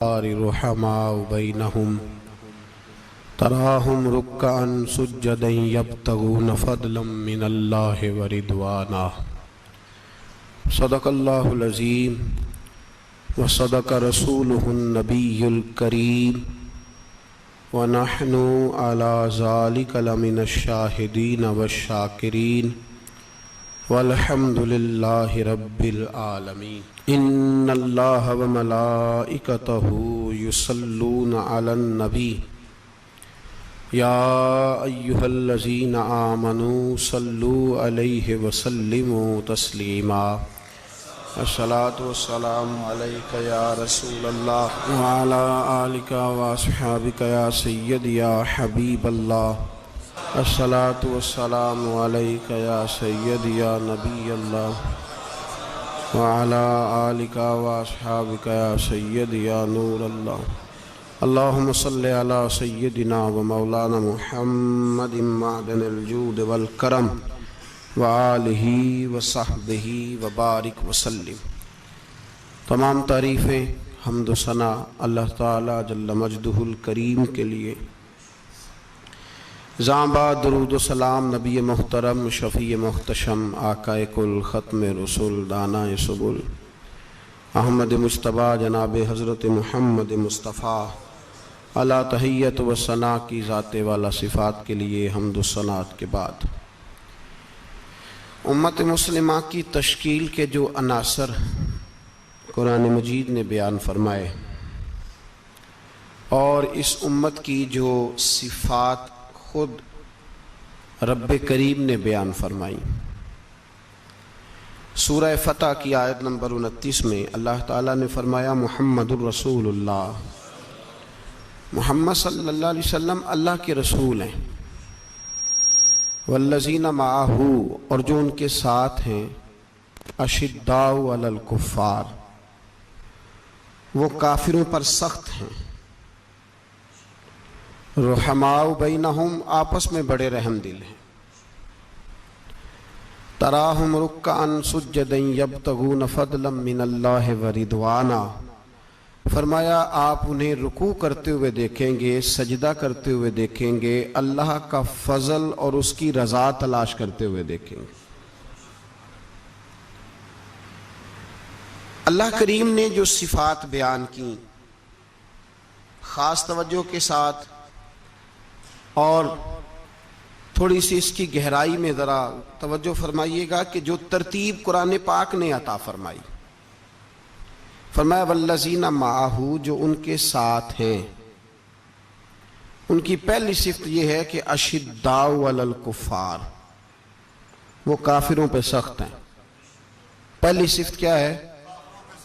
रुहमाउ बैनहुम तराहुम रुक्कान सुज्जदन यब्तगून फदलन मिनल्लाहि व रिदवाना। सदक़ल्लाहुल अज़ीम व सदक़ रसूलुहुन नबियुल करीम व नहनु अला ज़ालिका लमिनश शाहिदीन वश्शाकिरीन वल्हम्दुलिल्लाहि रब्बिल आलमीन। इन्नल्लाह व मलाइकतहु युसल्लूना अलन नबी या अय्युहल्लज़ीना आमनू सल्लू अलैहि व सल्लिमू तस्लीमा। अस्सलातु वस्सलामु अलैका या रसूलल्लाह व अला आलिका व अस्हाबिका या सय्यदी या हबीबल्लाह। अस्सलातु वस्सलामु अलैका या सय्यदी या नबी अल्लाह व अला आलिका व अस्हाबिका या सय्यदी या नूर अल्लाह। अल्लाहुम्मा सल्लि अला सय्यदिना व मौलाना मुहम्मदिन मअदनिल जूद वल करम व आलिहि व सहबिहि व बारिक व सल्लिम। तमाम तारीफ़ें हम्द व सना अल्लाह ताला जल्ल मजदुहुल करीम के लिए। ज़ांबा दुरूद व सलाम नबी मुहतरम शफ़ी मुहतशम आकाए कुल ख़त्म रसूल दानाए सुबुल अहमद मुज्तबा जनाब हज़रत मुहम्मद मुस्तफ़ा अला तहियत व सना की ज़ाते वाला सिफ़ात के लिए हम्द व सनात के बाद उम्मत मुस्लिमा की तश्कील के जो अनासर कुरान मजीद ने बयान फरमाए और इस उम्मत की जो सिफ़ात खुद रब्बे करीम ने बयान फरमाई। सूरह फतह की आयत नंबर 29 में अल्लाह ताला ने फरमाया मुहम्मदुर रसूलुल्लाह, मुहम्मद सल्लल्लाहु अलैहि वसल्लम अल्लाह के रसूल हैं। वल्लज़ीना माअहू, और जो उनके साथ हैं, अशिद्दाउ अलल कुफ़्फ़ार, वो काफिरों पर सख्त हैं। रुहमाउ बैनहुम, आपस में बड़े रहम दिल हैं। तराहुम रुक्कान सुज्जदन यब्तगून फदलन मिनल्लाहि व रिदवाना, फरमाया आप उन्हें रुकू करते हुए देखेंगे, सजदा करते हुए देखेंगे, अल्लाह का फजल और उसकी रज़ा तलाश करते हुए देखेंगे। अल्लाह करीम ने जो सिफ़ात बयान की ख़ास तवज्जो के साथ और थोड़ी सी इसकी गहराई में ज़रा तवज्जो फरमाइएगा कि जो तरतीब कुरान पाक ने अता फरमाई, फरमाया वल्लज़ीना माअहू, जो उनके साथ हैं, उनकी पहली सिफ्त यह है कि अशिद्दाउ अलल कुफ़्फ़ार, वो काफिरों पे सख्त हैं। पहली सिफ्त क्या है?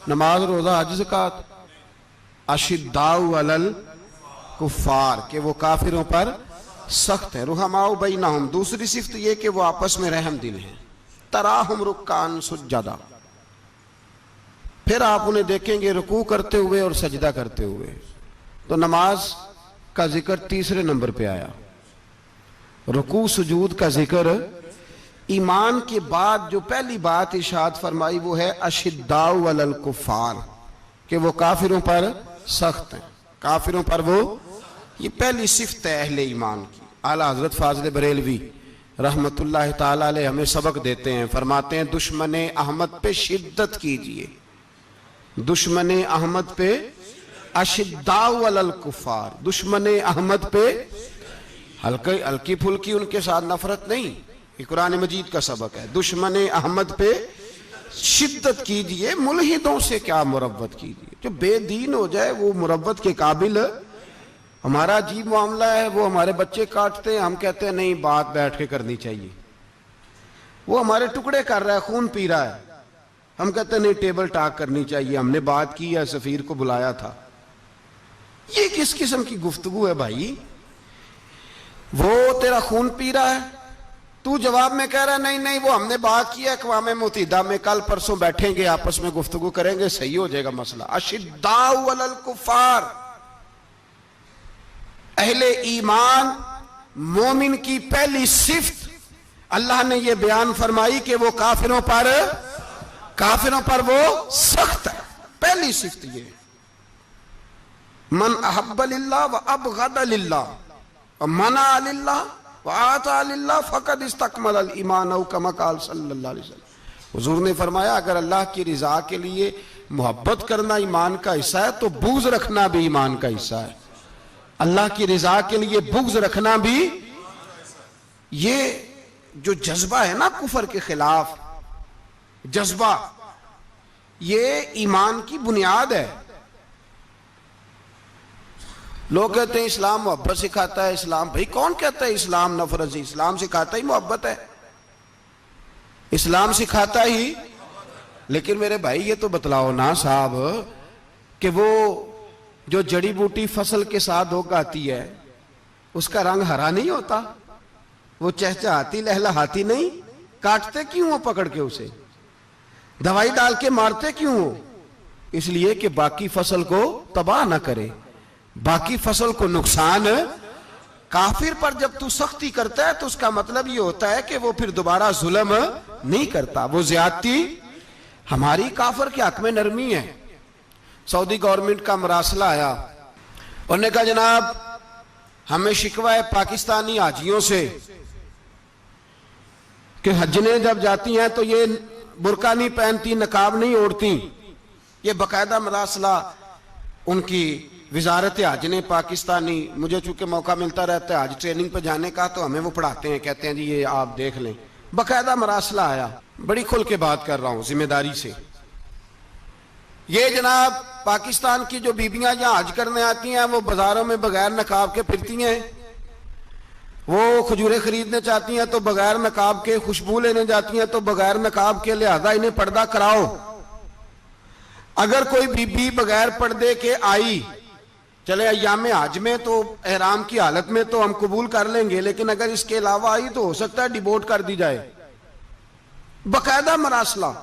नमाज रोज़ा हज ज़कात। अशिद्दाउ अलल कुफ़्फ़ार, के वो काफिरों पर सख्त है। रुहमाउ बैनहुम, दूसरी सिफ्त ये कि वो आपस में रहम दिल हैं। तराहुम रुक्कान सुज्जदा, फिर आप उन्हें देखेंगे रुकू करते हुए और सजदा करते हुए। तो नमाज का जिक्र तीसरे नंबर पे आया। रुकू सुजूद का जिक्र ईमान के बाद जो पहली बात इरशाद फरमाई वो है अशिद्दाउ अलल कुफ़्फ़ार, कि वो काफिरों पर सख्त हैं। काफिरों पर वो, ये पहली सिफ्त है अहले ईमान की। आला हजरत फाज़िल बरेलवी रहमतुल्लाह ताला अलैह हमें सबक देते हैं, फरमाते हैं दुश्मने अहमद पे शिद्दत कीजिए, दुश्मने अहमद पे अशिद्दाउ अलल कुफ़्फ़ार, दुश्मने अहमद पे हल्की फुल्की उनके साथ नफरत नहीं। ये कुरान मजीद का सबक है। दुश्मने अहमद पे शिद्दत कीजिए, मुल्हिदों से क्या मुरव्वत कीजिए। जो बेदीन हो जाए वो मुरव्वत के काबिल। हमारा अजीब मामला है, वो हमारे बच्चे काटते हैं, हम कहते हैं नहीं बात बैठ के करनी चाहिए। वो हमारे टुकड़े कर रहा है, खून पी रहा है, हम कहते हैं नहीं टेबल टॉक करनी चाहिए, हमने बात की है, सफीर को बुलाया था। ये किस किस्म की गुफ्तगू है भाई? वो तेरा खून पी रहा है, तू जवाब में कह रहा है नहीं नहीं वो हमने बात की है अक़वाम मुत्तहिदा में, कल परसों बैठेंगे आपस में गुफ्तगू करेंगे, सही हो जाएगा मसला। अशिद्दाउ अलल कुफ़्फ़ार, अहले ईमान मोमिन की पहली सिफ्त अल्लाह ने यह बयान फरमाई कि वो काफिरों पर वो सख्त है। पहली सिफ्त ये। मन अहब्ब लिल्लाह व अबगद लिल्लाह व मना लिल्लाह व आता लिल्लाह फकद इस्तकमल अल ईमान औ कमा क़ाल सल्लल्लाहु अलैहि वसल्लम। हुजूर ने फरमाया अगर अल्लाह की रिजा के लिए मोहब्बत करना ईमान का हिस्सा है तो बुग़्ज़ रखना भी ईमान का हिस्सा है। अल्लाह की रिजा के लिए बुग़्ज़ रखना भी, ये जो जज्बा है ना कुफर के खिलाफ जज्बा, ये ईमान की बुनियाद है। लोग कहते हैं इस्लाम मोहब्बत सिखाता है, इस्लाम, भाई कौन कहता है इस्लाम नफरत से? इस्लाम सिखाता ही मोहब्बत है, इस्लाम सिखाता ही। लेकिन मेरे भाई ये तो बतलाओ ना साहब कि वो जो जड़ी बूटी फसल के साथ उगाती है उसका रंग हरा नहीं होता, वो चहचहाती लहलहाती नहीं, काटते क्यों हो पकड़ के उसे, दवाई डाल के मारते क्यों हो? इसलिए कि बाकी फसल को तबाह ना करे, बाकी फसल को नुकसान। काफिर पर जब तू सख्ती करता है तो उसका मतलब ये होता है कि वो फिर दोबारा जुल्म नहीं करता, वो ज्यादती। हमारी काफिर के हक में नरमी है। सऊदी गवर्नमेंट का मरासला आया, उन्होंने कहा जनाब हमें शिकवा है पाकिस्तानी हाजियों से कि हजने जब जाती हैं तो ये बुरका नहीं पहनती, नकाब नहीं ओढ़ती। ये बाकायदा मरासला उनकी वजारत हज ने पाकिस्तानी, मुझे चूंकि मौका मिलता रहता है हज ट्रेनिंग पे जाने का, तो हमें वो पढ़ाते हैं, कहते हैं जी ये आप देख लें। बाकायदा मरासला आया, बड़ी खुल के बात कर रहा हूं जिम्मेदारी से। ये जनाब पाकिस्तान की जो बीबियां यहां हज करने आती हैं वो बाजारों में बगैर नकाब के फिरती हैं, वो खजूरें खरीदने चाहती हैं तो बगैर नकाब के, खुशबू लेने जाती हैं तो बगैर नकाब के, लिहाजा इन्हें पर्दा कराओ। अगर कोई बीबी बगैर पर्दे के आई, चले अय्याम हज में तो एहराम की हालत में तो हम कबूल कर लेंगे, लेकिन अगर इसके अलावा आई तो हो सकता है डिबोर्ट कर दी जाए। बाकायदा मरासला।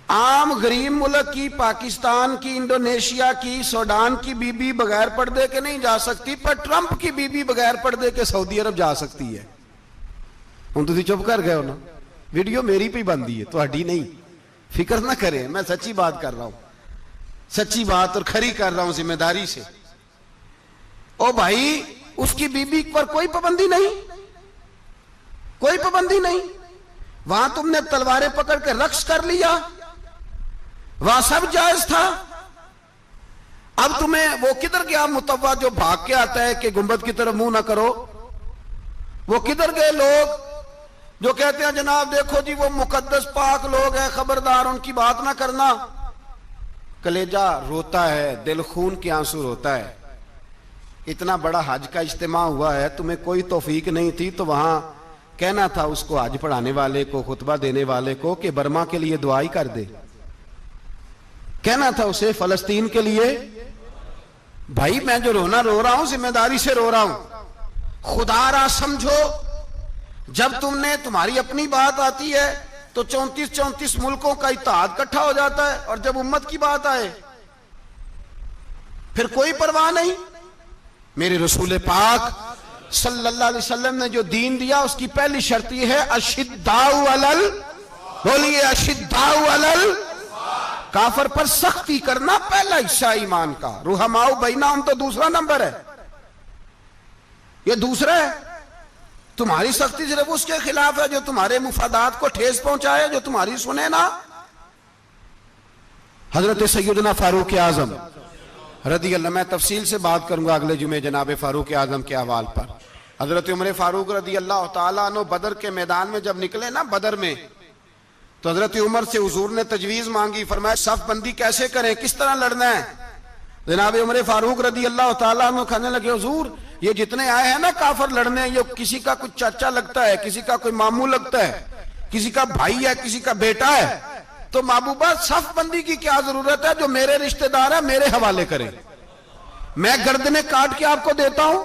आम गरीब मुल्क की, पाकिस्तान की, इंडोनेशिया की, सूडान की बीबी बगैर पर्दे के नहीं जा सकती, पर ट्रंप की बीबी बगैर पर्दे के सऊदी अरब जा सकती है। हम तुम चुप कर गए हो ना, वीडियो मेरी पे बनती है, तो नहीं, फिक्र ना करें, मैं सच्ची बात कर रहा हूं, सच्ची बात और खरी कर रहा हूं जिम्मेदारी से। ओ भाई उसकी बीबी पर कोई पाबंदी नहीं, कोई पाबंदी नहीं। वहां तुमने तलवारें पकड़ के रक्स कर लिया, वहां सब जायज था। अब तुम्हें वो किधर गया मुतव्वा जो भाग के आता है कि गुंबद की तरफ मुंह ना करो? वो किधर गए लोग जो कहते हैं जनाब देखो जी वो मुकद्दस पाक लोग हैं, खबरदार उनकी बात ना करना? कलेजा रोता है, दिल खून के आंसू रोता है। इतना बड़ा हज का इज्तिमा हुआ है, तुम्हें कोई तौफीक नहीं थी तो वहां कहना था उसको, हज पढ़ाने वाले को, खुतबा देने वाले को कि बर्मा के लिए दुआई कर दे, कहना था उसे फलस्तीन के लिए। भाई मैं जो रोना रो रहा हूं जिम्मेदारी से रो रहा हूं। खुदारा समझो, जब तुमने तुम्हारी अपनी बात आती है तो 34 मुल्कों का इत्तेहाद इकट्ठा हो जाता है, और जब उम्मत की बात आए फिर कोई परवाह नहीं। मेरे रसूल पाक सल्लल्लाहु अलैहि वसल्लम ने जो दीन दिया उसकी पहली शर्त यह है अशिद्दाउ अलल, बोलिए अशिद्दाउ अलल काफर पर सख्ती करना पहला हिस्सा ईमान का। रुहमाउ बैनाहुम तो दूसरा नंबर है, ये दूसरा है। तुम्हारी सख्ती सिर्फ उसके खिलाफ है जो तुम्हारे मुफादात को ठेस पहुंचाए, जो तुम्हारी सुने ना। हजरत सैयदना फारूक आजम रदी अल्लाह, मैं तफसील से बात करूंगा अगले जुमे जनाब फारूक आजम के हवाल पर। हजरत उमर फारूक रदी अल्लाह तआला अन्हु बदर के मैदान में जब निकले ना, बदर में, तो हजरत उमर से हुजूर ने तजवीज मांगी, फरमाया सफ बंदी कैसे करें, किस तरह लड़ना है? जनाब उमर फारूक रदी अल्लाह तआला अन्हु कहने लगे हुजूर ये जितने आए हैं ना काफर लड़ने, ये किसी का कुछ चाचा लगता है, किसी का कोई मामू लगता है, किसी का भाई है, किसी का बेटा है, तो महबूबा सफ बंदी की क्या जरूरत है? जो मेरे रिश्तेदार है मेरे हवाले करें, मैं गर्दने काट के आपको देता हूं।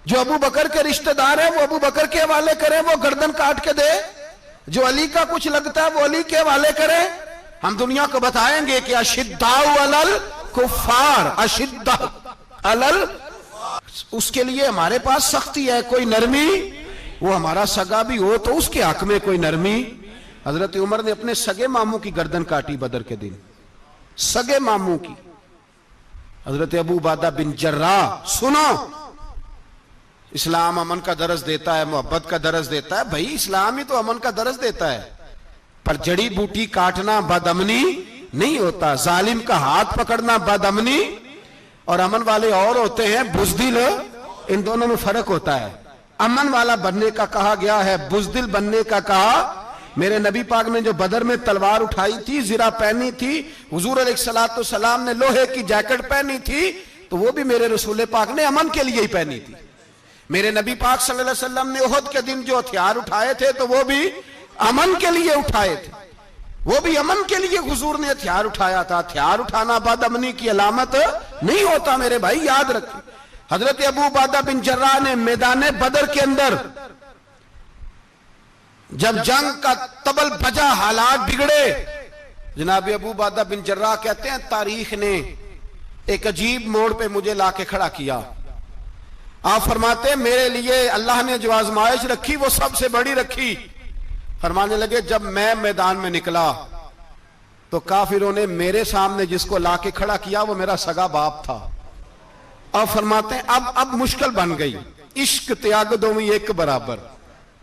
जो अबू बकर के रिश्तेदार है वो अबू बकर के हवाले करें, वो गर्दन काट के दे। जो अली का कुछ लगता है वो अली के हवाले करें। हम दुनिया को बताएंगे कि अशिद्दाउ अलल कुफ्फार, अशिद्दाउ अलल, उसके लिए हमारे पास सख्ती है, कोई नरमी। वो हमारा सगा भी हो तो उसके हक में कोई नरमी। हजरत उमर ने अपने सगे मामू की गर्दन काटी बदर के दिन, सगे मामू की। हजरत अबू उबादा बिन जर्रा, सुनो, इस्लाम अमन का दरस देता है, मोहब्बत का दरस देता है। भाई इस्लाम ही तो अमन का दरस देता है, पर जड़ी बूटी काटना बदअमनी नहीं होता, जालिम का हाथ पकड़ना बदअमनी, और अमन वाले और होते हैं, बुज़दिल, इन दोनों में फर्क होता है। अमन वाला बनने का कहा गया है, बुज़दिल बनने का कहा। मेरे नबी पाक ने जो बदर में तलवार उठाई थी, जिरा पहनी थी, हुजूर अलैहिस्सलातु सलाम ने लोहे की जैकेट पहनी थी, तो वो भी मेरे रसूल पाक ने अमन के लिए ही पहनी थी। मेरे नबी पाक सल्लल्लाहु अलैहि वसल्लम ने उहद के दिन जो हथियार उठाए थे, तो वो भी अमन के लिए उठाए थे, वो भी अमन के लिए हुजूर ने हथियार उठाया था। हथियार उठाना बदअमनी की अलामत नहीं होता मेरे भाई, याद रखें। हजरत अबू उबादा बिन जर्राह ने मैदान बदर के अंदर जब जंग का तबल बजा, हालात बिगड़े, जनाब अबू उबादा बिन जर्राह कहते हैं तारीख ने एक अजीब मोड़ पे मुझे लाके खड़ा किया। आप फरमाते हैं मेरे लिए अल्लाह ने जो आजमाइश रखी वो सबसे बड़ी रखी। फरमाने लगे जब मैं मैदान में निकला तो काफिरों ने मेरे सामने जिसको लाके खड़ा किया वो मेरा सगा बाप था। अब फरमाते हैं अब मुश्किल बन गई, इश्क त्याग दोवी एक बराबर,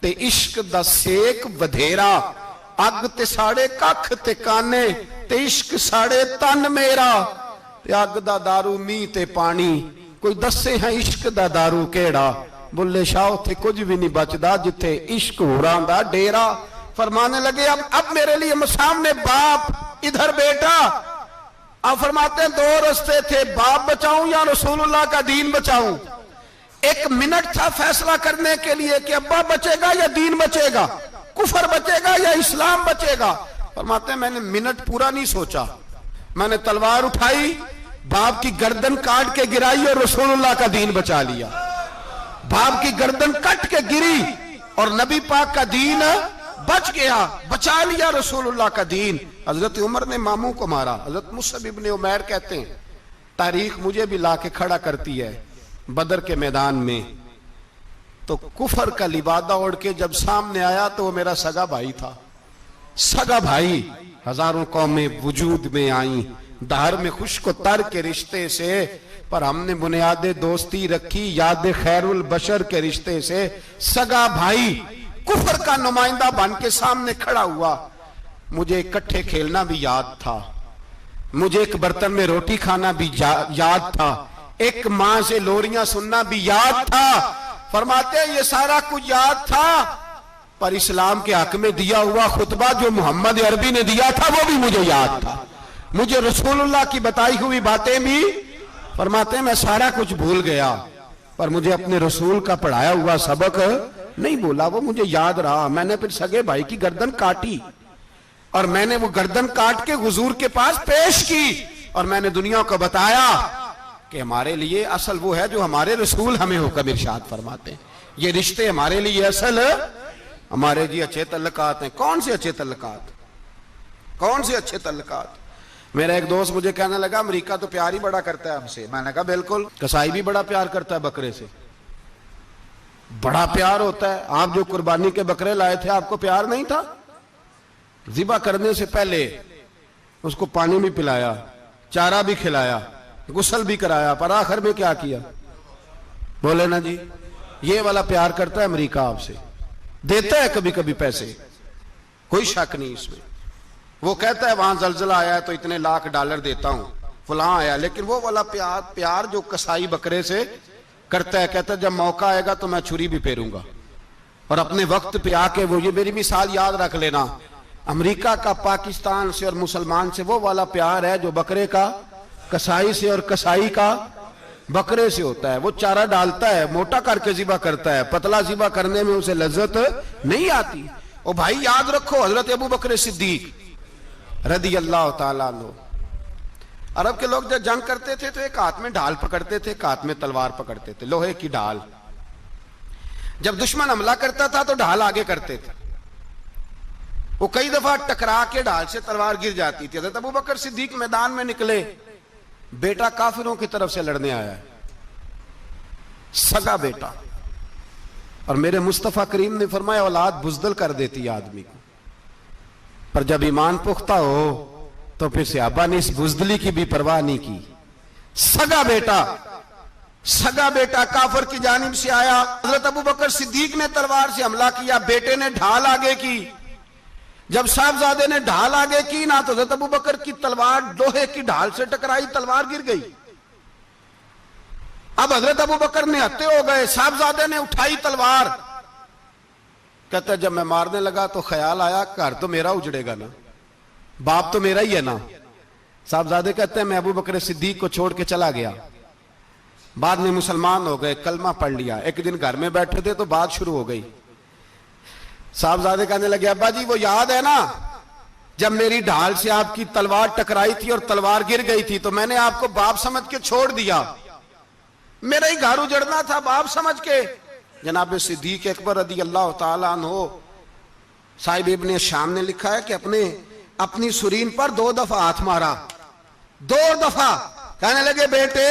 ते इश्क दा सेक वधेरा, अग ते साड़े कख ते काने, ते इश्क साड़े तन मेरा, ते अग दा दारू मीह ते पानी, कोई दसे है इश्क दा दारू केड़ा, बुल्ले शाह उथे कुछ भी नहीं बचदा जिथे इश्क होरां दा डेरा। फरमाने लगे अब मेरे लिए सामने बाप, इधर बेटा। अब फरमाते हैं दो रास्ते थे, बाप बचाऊं या रसूलुल्लाह का दीन बचाऊं। एक मिनट था फैसला करने के लिए कि अब्बा बचेगा या दीन बचेगा, कुफर बचेगा या इस्लाम बचेगा। फरमाते हैं मैंने मिनट पूरा नहीं सोचा, मैंने तलवार उठाई, बाप की गर्दन काट के गिराई और रसूलुल्लाह का दीन बचा लिया। बाप की गर्दन कट के गिरी और नबी पाक का दीन बच गया, बचा लिया रसूलुल्लाह का दीन। हजरत उमर ने मामू को मारा। हजरत मुसअब इब्न उमैर कहते हैं तारीख मुझे भी लाके खड़ा करती है बदर के मैदान में, तो कुफर का लिबादा ओढ़ के जब सामने आया तो वो मेरा सगा भाई था। सगा भाई, हजारों कौमें वजूद में आई दहर में खुश्क तर के रिश्ते से, पर हमने बुनियादे दोस्ती रखी याद खैरुल बशर के रिश्ते से। सगा भाई कुफर का नुमाइंदा बन के सामने खड़ा हुआ। मुझे इकट्ठे खेलना भी याद था, मुझे एक बर्तन में रोटी खाना भी याद था, एक मां से लोरियां सुनना भी याद था। फरमाते हैं ये सारा कुछ याद था, पर इस्लाम के हक में दिया हुआ खुतबा जो मोहम्मद अरबी ने दिया था वो भी मुझे याद था। मुझे रसूलुल्लाह की बताई हुई बातें भी, फरमाते हैं मैं सारा कुछ भूल गया, पर मुझे अपने रसूल का पढ़ाया हुआ सबक नहीं भूला, वो मुझे याद रहा। मैंने फिर सगे भाई की गर्दन काटी और मैंने वो गर्दन काट के हुजूर के पास पेश की और मैंने दुनिया को बताया कि हमारे लिए असल वो है जो हमारे रसूल हमें हुक्म इरशाद फरमाते हैं। ये रिश्ते हमारे लिए असल हमारे जी अच्छे तल्लुकात हैं। कौन से अच्छे तल्लुकात, कौन से अच्छे तल्लुकात? मेरा एक दोस्त मुझे कहने लगा अमेरिका तो प्यार ही बड़ा करता है हमसे। मैंने कहा बिल्कुल, कसाई भी बड़ा प्यार करता है बकरे से, बड़ा प्यार होता है। आप जो कुर्बानी के बकरे लाए थे आपको प्यार नहीं था? ज़िबा करने से पहले उसको पानी भी पिलाया, चारा भी खिलाया, गुस्ल भी कराया, पर आखिर में क्या किया? बोले ना जी, ये वाला प्यार करता है अमेरिका आपसे, देता है कभी कभी पैसे, कोई शक नहीं इसमें। वो कहता है वहां जलजला आया है तो इतने लाख डॉलर देता हूं, फलां आया, लेकिन वो वाला प्यार जो कसाई बकरे से करता है, कहता है जब मौका आएगा तो मैं छुरी भी फेरूंगा। और अपने वक्त पे आके वो, ये मेरी मिसाल याद रख लेना, अमेरिका का पाकिस्तान से और मुसलमान से वो वाला प्यार है जो बकरे का कसाई से और कसाई का बकरे से होता है। वो चारा डालता है, मोटा करके ज़िबा करता है, पतला ज़िबा करने में उसे लज्जत नहीं आती। ओ भाई याद रखो, हजरत अबू बकर सिद्दीक रदी अल्लाह ताला अन्हु, अरब के लोग जब जंग करते थे तो एक हाथ में ढाल पकड़ते थे, एक हाथ में तलवार पकड़ते थे, लोहे की ढाल। जब दुश्मन हमला करता था तो ढाल आगे करते थे, वो कई दफा टकरा के ढाल से तलवार गिर जाती थी। हज़रत अबू बकर सिद्दीक मैदान में निकले, बेटा काफिरों की तरफ से लड़ने आया है, सगा बेटा। और मेरे मुस्तफा करीम ने फरमाया औलाद बुज़दिल कर देती है आदमी को, पर जब ईमान पुख्ता हो तो फिर सहाबा ने इस बुज़दिली की भी परवाह नहीं की। सगा बेटा काफर की जानिब से आया। हजरत अबू बकर सिद्दीक ने तलवार से हमला किया, बेटे ने ढाल आगे की। जब साहबजादे ने ढाल आगे की ना, तो हजरत अबू बकर की तलवार लोहे की ढाल से टकराई, तलवार गिर गई। अब हजरत अबू बकर ने हत्ते हो गए, साहबजादे ने उठाई तलवार। कहता जब मैं मारने लगा तो ख्याल आया घर तो मेरा उजड़ेगा ना, बाप तो मेरा ही है ना। साहबजादे कहते हैं मैं अबू बकर सिद्दीक को छोड़ के चला गया। बाद में मुसलमान हो गए, कलमा पढ़ लिया। एक दिन घर में बैठे थे तो बात शुरू हो गई। साहबजादे कहने लगे अब्बा जी वो याद है ना जब मेरी ढाल से आपकी तलवार टकराई थी और तलवार गिर गई थी, तो मैंने आपको बाप समझ के छोड़ दिया, मेरा ही घर उजड़ना था बाप समझ के। जनाब सिद्दीक अकबर रदी अल्लाह ताला अन्हो साहिब इब्ने शाम ने लिखा है कि अपनी सुरीन पर 2 दफा हाथ मारा, 2 दफा। कहने लगे बेटे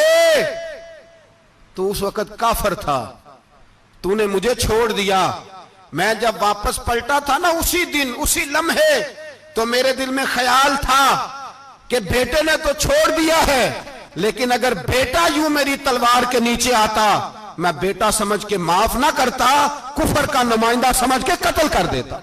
तू उस वक्त काफर था, तूने मुझे छोड़ दिया। मैं जब वापस पलटा था ना उसी दिन उसी लम्हे, तो मेरे दिल में ख्याल था कि बेटे ने तो छोड़ दिया है, लेकिन अगर बेटा यूं मेरी तलवार के नीचे आता, मैं बेटा समझ के माफ ना करता, कुफर का नुमाइंदा समझ के कत्ल कर देता।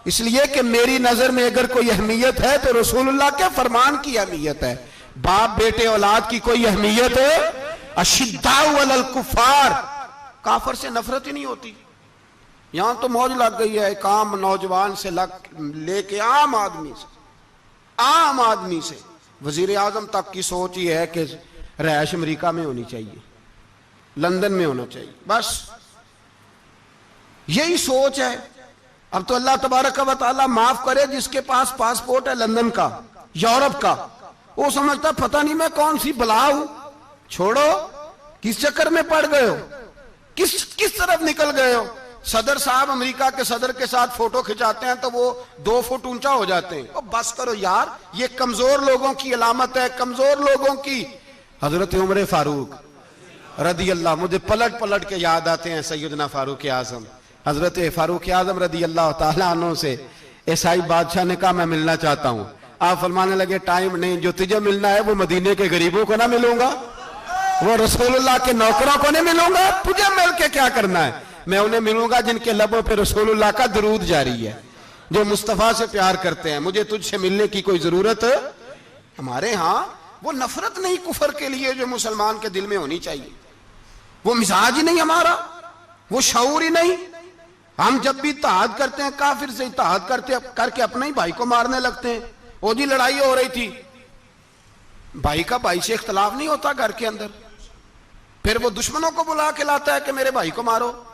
इसलिए कि मेरी नजर में अगर कोई अहमियत है तो रसूलुल्लाह के फरमान की अहमियत है। बाप बेटे औलाद की कोई अहमियत है? अशिद्दाउ अलल कुफार, काफर से नफरत ही नहीं होती। यहां तो मौज लग गई है, एक आम नौजवान से लेके आम आदमी से वजीर आजम तक की सोच ही है कि रहायश अमेरिका में होनी चाहिए, लंदन में होना चाहिए, बस यही सोच है। अब तो अल्लाह तबारक व तआला माफ करे जिसके पास पासपोर्ट है लंदन का, यूरोप का, वो समझता पता नहीं मैं कौन सी बला हूं। छोड़ो, किस चक्कर में पड़ गए हो, किस तरफ निकल गए हो। सदर साहब अमेरिका के सदर के साथ फोटो खिंचाते हैं तो वो 2 फुट ऊंचा हो जाते हैं। और बस करो यार, ये कमजोर लोगों की अलामत है, कमजोर लोगों की। हजरत उमर फारूक रदी अल्लाह, मुझे पलट पलट के याद आते हैं सैयदना फारूक आजम। हजरत फारूक आजम रदी अल्लाह तआला अन्हु से ईसाई बादशाह ने कहा मैं मिलना चाहता हूं। आप फरमाने लगे टाइम नहीं, जो तुझे मिलना है वो मदीने के गरीबों को ना मिलूंगा, वो रसूलुल्लाह के नौकरों को नहीं मिलूंगा, तुझे मिल के क्या करना है। मैं उन्हें मिलूंगा जिनके लबों पे रसूलुल्लाह का दरूद जारी है, जो मुस्तफा से प्यार करते हैं। मुझे तुझसे मिलने की कोई जरूरत है? हमारे यहां वो नफरत नहीं कुफर के लिए जो मुसलमान के दिल में होनी चाहिए, वो मिजाज ही नहीं हमारा, वो शऊर ही नहीं। हम जब भी इत्तेहाद करते हैं काफिर से इत्तेहाद करके अपने ही भाई को मारने लगते हैं। वो जी लड़ाई हो रही थी, भाई का भाई से इख्तलाफ नहीं होता घर के अंदर, फिर वो दुश्मनों को बुला के लाता है कि मेरे भाई को मारो।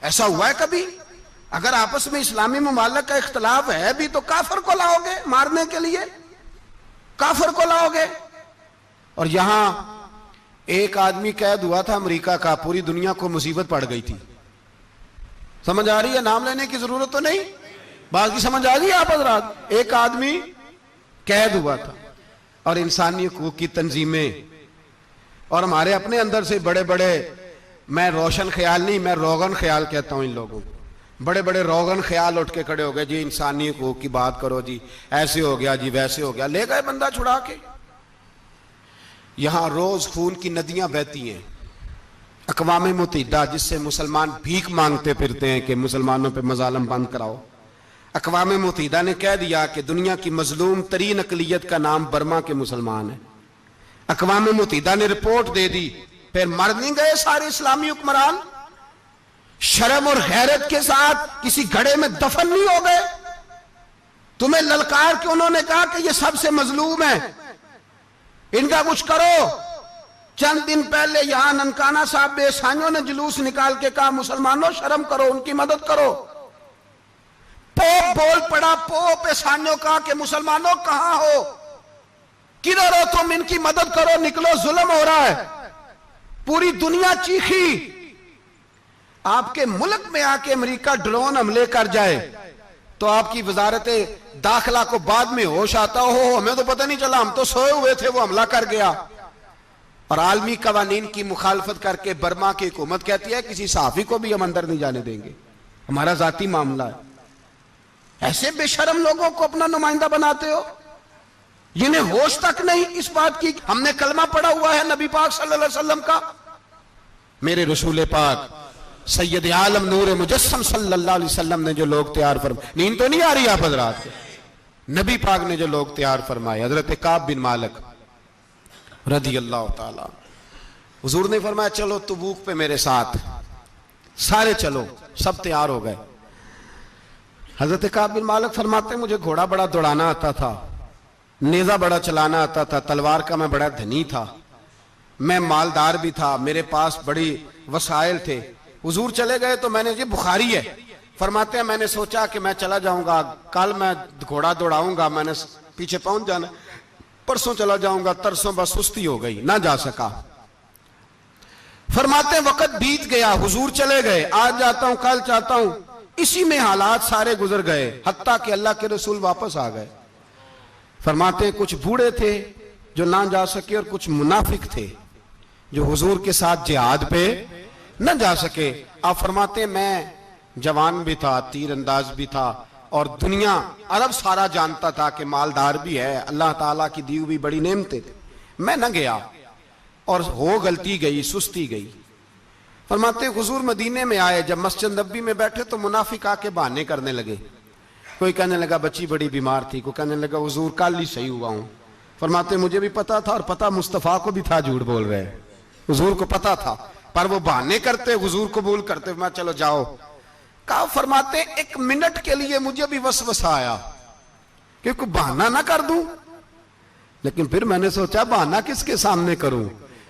ऐसा हुआ है कभी? अगर आपस में इस्लामी मुमालिक का इख्तलाफ है भी तो काफिर को लाओगे मारने के लिए, काफिर को लाओगे। और यहां एक आदमी कैद हुआ था अमेरिका का, पूरी दुनिया को मुसीबत पड़ गई थी। समझ आ रही है? नाम लेने की जरूरत तो नहीं, बात की समझ आ रही है आप हजरात? एक आदमी कैद हुआ था और इंसानी हकूक की तंजीमें और हमारे अपने अंदर से बड़े बड़े, मैं रोशन ख्याल नहीं, मैं रोगन ख्याल कहता हूं इन लोगों को, बड़े बड़े रोगन ख्याल उठ के खड़े हो गए जी, इंसानी हकूक की बात करो जी, ऐसे हो गया जी, वैसे हो गया, ले गए बंदा छुड़ा के। यहां रोज खून की नदियां बहती हैं। अक़वाम मुत्तहिदा जिससे मुसलमान भीख मांगते फिरते हैं कि मुसलमानों पे मजालम बंद कराओ, अक़वाम मुत्तहिदा ने कह दिया कि दुनिया की मजलूम तरीन अक़लियत का नाम बर्मा के मुसलमान है। अक़वाम मुत्तहिदा ने रिपोर्ट दे दी, फिर मर नहीं गए सारे इस्लामी हुक्मरान? शर्म और गैरत के साथ किसी घड़े में दफन नहीं हो गए? तुम्हें ललकार के उन्होंने कहा कि ये सबसे मजलूम है, इनका कुछ करो। चंद दिन पहले यहां ननकाना साहब बेसाइयों ने जुलूस निकाल के कहा मुसलमानों शर्म करो, उनकी मदद करो। पोप बोल पड़ा, पोप ईसाइयों का कि मुसलमानों कहां हो, किधर हो तुम, इनकी मदद करो, निकलो, जुल्म हो रहा है। पूरी दुनिया चीखी। आपके मुल्क में आके अमेरिका ड्रोन हमले कर जाए तो आपकी वजारत दाखिला को बाद में होश आता हो, हमें तो पता नहीं चला, हम तो सोए हुए थे, वो हमला कर गया। और आलमी कवानीन की मुखालफत करके बर्मा की हुकूमत कहती है किसी सहाफी को भी हम अंदर नहीं जाने देंगे, हमारा जाती मामला है। ऐसे बेशरम लोगों को अपना नुमाइंदा बनाते हो। जिन्हें होश तक नहीं इस बात की हमने कलमा पढ़ा हुआ है नबी पाक सल्लल्लाहु अलैहि वसल्लम का। मेरे रसूल पाक सैयद आलम नूर मुजस्सम सल्लल्लाहु अलैहि वसल्लम ने जो लोग तैयार फरमाए, नींद तो नहीं आ रही आप हजरात को, नबी पाक ने जो लोग तैयार फरमाए, हजरत काब बिन मालिक रदी अल्लाह ताला, हुजूर ने फरमाया चलो तबूक पे मेरे साथ, सारे चलो, सब तैयार हो गए। हजरत काब बिन मालिक फरमाते मुझे घोड़ा बड़ा दौड़ाना आता था, नेजा बड़ा चलाना आता था, तलवार का मैं बड़ा धनी था, मैं मालदार भी था, मेरे पास बड़ी वसाइल थे। हुजूर चले गए तो मैंने, ये बुखारी है, फरमाते हैं मैंने सोचा कि मैं चला जाऊंगा, कल मैं घोड़ा दौड़ाऊंगा, मैंने पीछे पहुंच जाना, परसों चला जाऊंगा, तरसों बस सुस्ती हो गई, ना जा सका। फरमाते वक्त बीत गया, हुजूर चले गए, आज जाता हूं कल चाहता हूं, इसी में हालात सारे गुजर गए, हत्ता कि अल्लाह के रसूल वापस आ गए। फरमाते कुछ बूढ़े थे जो ना जा सके और कुछ मुनाफिक थे जो हुजूर के साथ जिहाद पे न जा सके। आप फरमाते मैं जवान भी था, तीर अंदाज भी था, और दुनिया अरब सारा जानता था कि मालदार भी है, अल्लाह ताला की दी हुई बड़ी नेमतें थे, मैं न गया और हो गलती गई, सुस्ती गई। फरमाते हुजूर मदीने में आए, जब मस्जिद नबी में बैठे तो मुनाफिक आके बहाने करने लगे, कोई कहने लगा बच्ची बड़ी बीमार थी, कोई कहने लगा हुजूर कल ही सही हुआ हूं। फरमाते मुझे भी पता था और पता मुस्तफा को भी था झूठ बोल रहे हैं, हुजूर को पता था, पर वो बहाने करते, हुजूर कबूल करते, मैं चलो जाओ। कहा फरमाते एक मिनट के लिए मुझे भी वसवसा आया कि कोई बहाना ना कर दूं, लेकिन फिर मैंने सोचा बहाना किसके सामने करूं,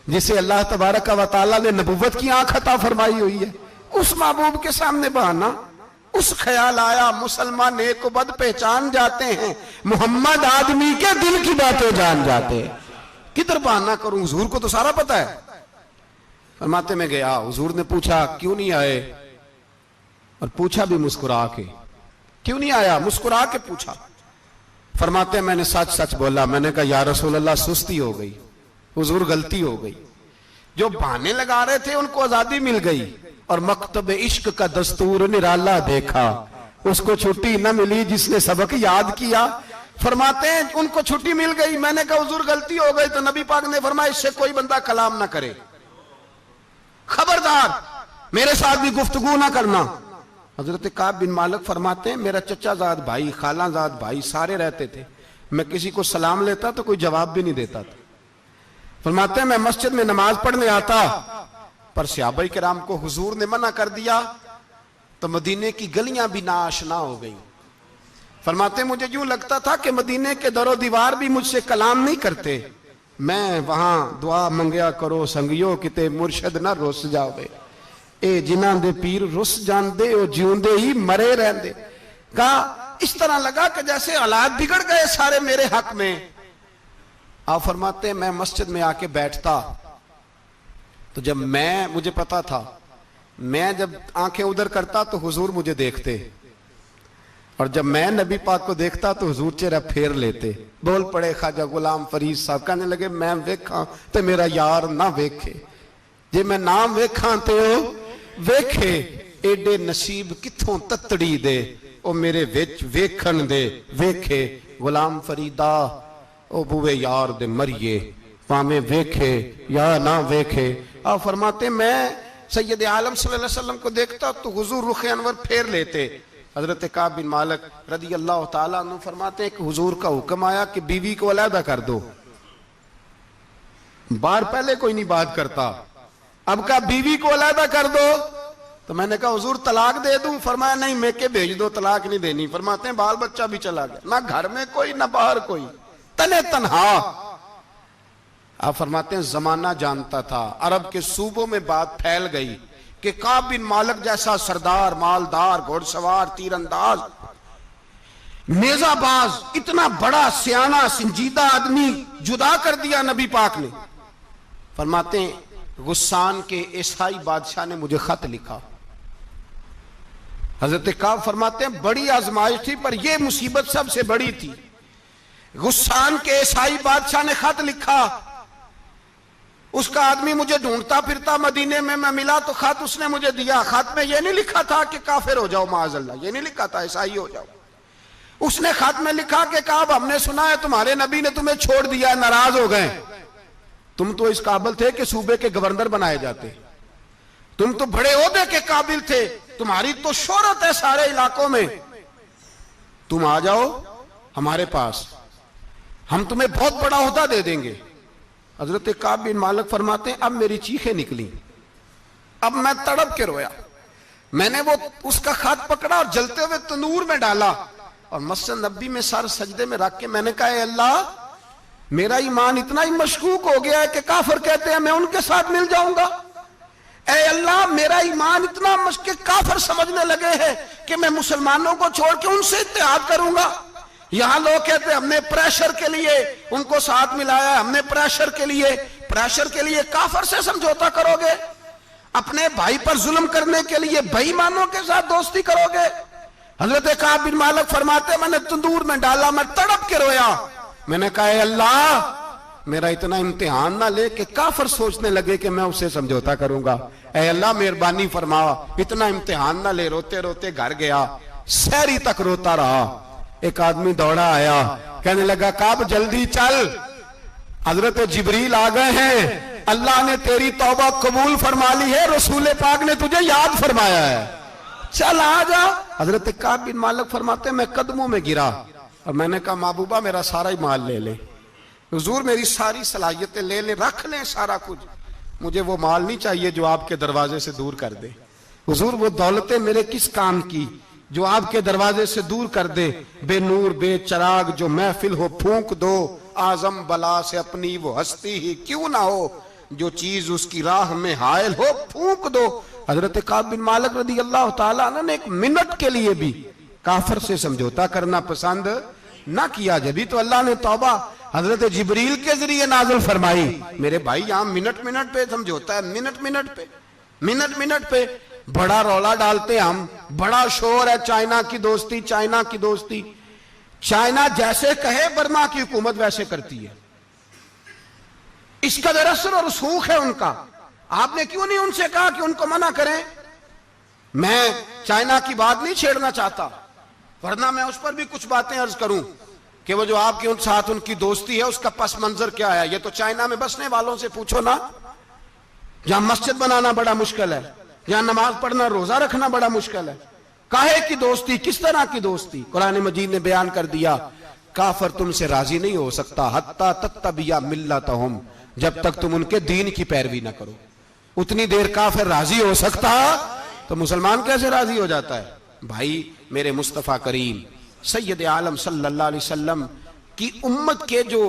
जिसे अल्लाह तबारक व तआला ने नबुव्वत की आंख अता फरमाई हुई है, उस महबूब के सामने बहाना। उस ख्याल आया मुसलमान नेक को बद पहचान जाते हैं, मोहम्मद आदमी के दिल की बातें जान जाते हैं, किधर बहाना करूं, हुजूर को तो सारा पता है। फरमाते में गया, हुजूर ने पूछा क्यों नहीं आए, और पूछा भी मुस्कुरा के, क्यों नहीं आया, मुस्कुरा के पूछा। फरमाते मैंने सच सच बोला, मैंने कहा या रसूल अल्लाह सुस्ती हो गई, हुजूर गलती हो गई। जो बहाने लगा रहे थे उनको आजादी मिल गई, और मकतब इश्क का दस्तूर निराला देखा, उसको छुट्टी न मिली जिसने सबक याद किया। फरमाते हैं उनको छुट्टी मिल गई, मैंने कहा हुजूर गलती हो गई, तो नबी पाक ने फरमाया इससे कोई बंदा कलाम ना करे, खबरदार मेरे साथ भी गुफ्तगू ना करना। हजरत काब बिन मालिक फरमाते हैं मेरा चचाजाद भाई, खालाजाद भाई सारे रहते थे, मैं किसी को सलाम लेता तो कोई जवाब भी नहीं देता था। फरमाते हैं मैं मस्जिद में नमाज पढ़ने आता, पर सहाबाए किराम को हुजूर ने मना कर दिया तो मदीने की गलियां भी नाआशना हो गई। फरमाते मुझे यूं लगता था कि मदीने के दरो दीवार भी मुझसे कलाम नहीं करते, मैं वहां दुआ मंगया करो संगियो किते मुर्शद ना रुस जावे, ए जिन्हां दे पीर रुस जांदे ओ जिउंदे ही मरे रहंदे। कहा इस तरह लगा कि जैसे हालात बिगड़ गए सारे मेरे हक में। आप फरमाते मैं मस्जिद में आके बैठता तो जब मुझे पता था, मैं जब आंखें उधर करता तो हुजूर मुझे देखते, और जब मैं नबी पाक को देखता तो हुजूर चेहरा फेर लेते। बोल पड़े ख्वाजा गुलाम फरीद साहब, कहने लगे मैं वेखा तो मेरा यार ना वेखे, जे मैं ना वेखा तो वेखे, एडे नसीब किथों ततड़ी दे ओ मेरे विच वेखण दे वेखे। गुलाम फरीदा ओ बुवे यार दे मरिए, भावें वेखे या ना वेखे। आप फरमाते मैं सैयद आलम सल्लल्लाहु अलैहि वसल्लम को देखता तो हुजूर रुख अनवर फेर लेते। हजरत काब बिन मालिक रदी अल्लाह ताला अन्हु फरमाते हैं कि हुजूर का हुक्म आया कि बीवी को अलहदा कर दो। बार पहले कोई नहीं बात करता, अब कहा बीवी को अलहदा कर दो, तो मैंने कहा हुजूर तलाक दे दूं, फरमाया नहीं मेके भेज दो, तलाक नहीं देनी। फरमाते हैं बाल बच्चा भी चला गया, ना घर में कोई ना बाहर कोई, तने तन्हा। आप फरमाते हैं जमाना जानता था, अरब के सूबों में बात फैल गई कि काब बिन मालिक जैसा सरदार, मालदार, घोड़सवार, तीरंदाज, नेजाबाज, इतना बड़ा सियाना संजीदा आदमी जुदा कर दिया नबी पाक ने। फरमाते हैं गुस्सान के ईसाई बादशाह ने मुझे खत लिखा। हजरत काब फरमाते हैं बड़ी आजमाइश थी, पर यह मुसीबत सबसे बड़ी थी। गुस्सान के ईसाई बादशाह ने खत लिखा, उसका आदमी मुझे ढूंढता फिरता मदीने में, मैं मिला तो खत उसने मुझे दिया। खत में यह नहीं लिखा था कि काफिर हो जाओ माअज़ल्लाह, यह नहीं लिखा था ईसाई हो जाओ। उसने खत में लिखा कि काब हमने सुना है तुम्हारे नबी ने तुम्हें छोड़ दिया, नाराज हो गए। तुम तो इस काबिल थे कि सूबे के गवर्नर बनाए जाते, तुम तो बड़े ओहदे के काबिल थे, तुम्हारी तो शोहरत है सारे इलाकों में, तुम आ जाओ हमारे पास, हम तुम्हें बहुत बड़ा ओहदा दे देंगे। हजरत काब बिन मालिक फरमाते हैं अब मेरी चीखें निकली, अब मैं तड़प के रोया। मैंने वो उसका खत पकड़ा और जलते हुए तंदूर में डाला और मस्जिद नबी में सर सजदे में रख के मैंने कहा अल्लाह मेरा ईमान इतना ही मशकूक हो गया है कि काफिर कहते हैं मैं उनके साथ मिल जाऊंगा। ऐ अल्लाह मेरा ईमान इतना मशके काफिर समझने लगे हैं कि मैं मुसलमानों को छोड़ के उनसे इत्तेहाद करूंगा। यहां लोग कहते हैं हमने प्रेशर के लिए उनको साथ मिलाया, हमने प्रेशर के लिए काफिर से समझौता करोगे, अपने भाई पर जुल्म करने के लिए बेईमानों के साथ दोस्ती करोगे। हजरत काब बिन मालिक फरमाते मैंने तंदूर में डाला, मैं तड़प के रोया। मैंने कहा अल्लाह मेरा इतना इम्तिहान ना ले कि काफिर सोचने लगे कि मैं उससे समझौता करूंगा। ऐ अल्लाह मेहरबानी फरमा इतना इम्तिहान ना ले। रोते रोते घर गया, सहरी तक रोता रहा। एक आदमी दौड़ा आया, कहने लगा काब जल्दी चल, हजरत जिब्रील आ गए हैं, अल्लाह ने तेरी तौबा कबूल फरमा ली है, रसूल पाक ने तुझे याद फरमाया है, चल आ जा। हजरत काब बिन मालिक फरमाते मैं कदमों में गिरा और मैंने कहा महबूबा मेरा सारा ही माल ले ले, हुजूर मेरी सारी सलाहियतें ले ले, रख ले सारा कुछ, मुझे वो माल नहीं चाहिए जो आपके दरवाजे से दूर कर दे। हुजूर वो दौलतें मेरे किस काम की जो आपके दरवाजे से दूर कर दे। बेनूर बेचराग जो महफिल हो फूंक दो, आजम बला से अपनी वो हस्ती ही क्यों ना हो, जो चीज उसकी राह में हायल हो फूंक दो। हजरत काब बिन मालिक रदी अल्लाह तआला ने एक मिनट के लिए भी काफिर से समझौता करना पसंद ना किया। जब भी तो अल्लाह ने तौबा हजरत जिब्रील के जरिए नाज़िल फरमाई। मेरे भाई यहां मिनट मिनट पे समझौता है, मिनट मिनट पे बड़ा रौला डालते हम, बड़ा शोर है चाइना की दोस्ती, चाइना की दोस्ती। चाइना जैसे कहे बर्मा की हुकूमत वैसे करती है, इसका असर और रसूख है उनका। आपने क्यों नहीं उनसे कहा कि उनको मना करें? मैं चाइना की बात नहीं छेड़ना चाहता, वरना मैं उस पर भी कुछ बातें अर्ज करूं कि वो जो आपके उन साथ उनकी दोस्ती है उसका पस मंजर क्या है। ये तो चाइना में बसने वालों से पूछो ना, जहां मस्जिद बनाना बड़ा मुश्किल है, जहां नमाज पढ़ना रोजा रखना बड़ा मुश्किल है। काहे की दोस्ती, किस तरह की दोस्ती? कुरान मजीद ने बयान कर दिया काफिर तुमसे राजी नहीं हो सकता हत्ता तत्तबिया मिल्लतहुम, जब तक तुम उनके दीन की पैरवी ना करो। उतनी देर काफिर राजी हो सकता तो मुसलमान कैसे राजी हो जाता है? भाई मेरे मुस्तफा करीम सैयद आलम सल्लल्लाहु अलैहि वसल्लम की उम्मत के जो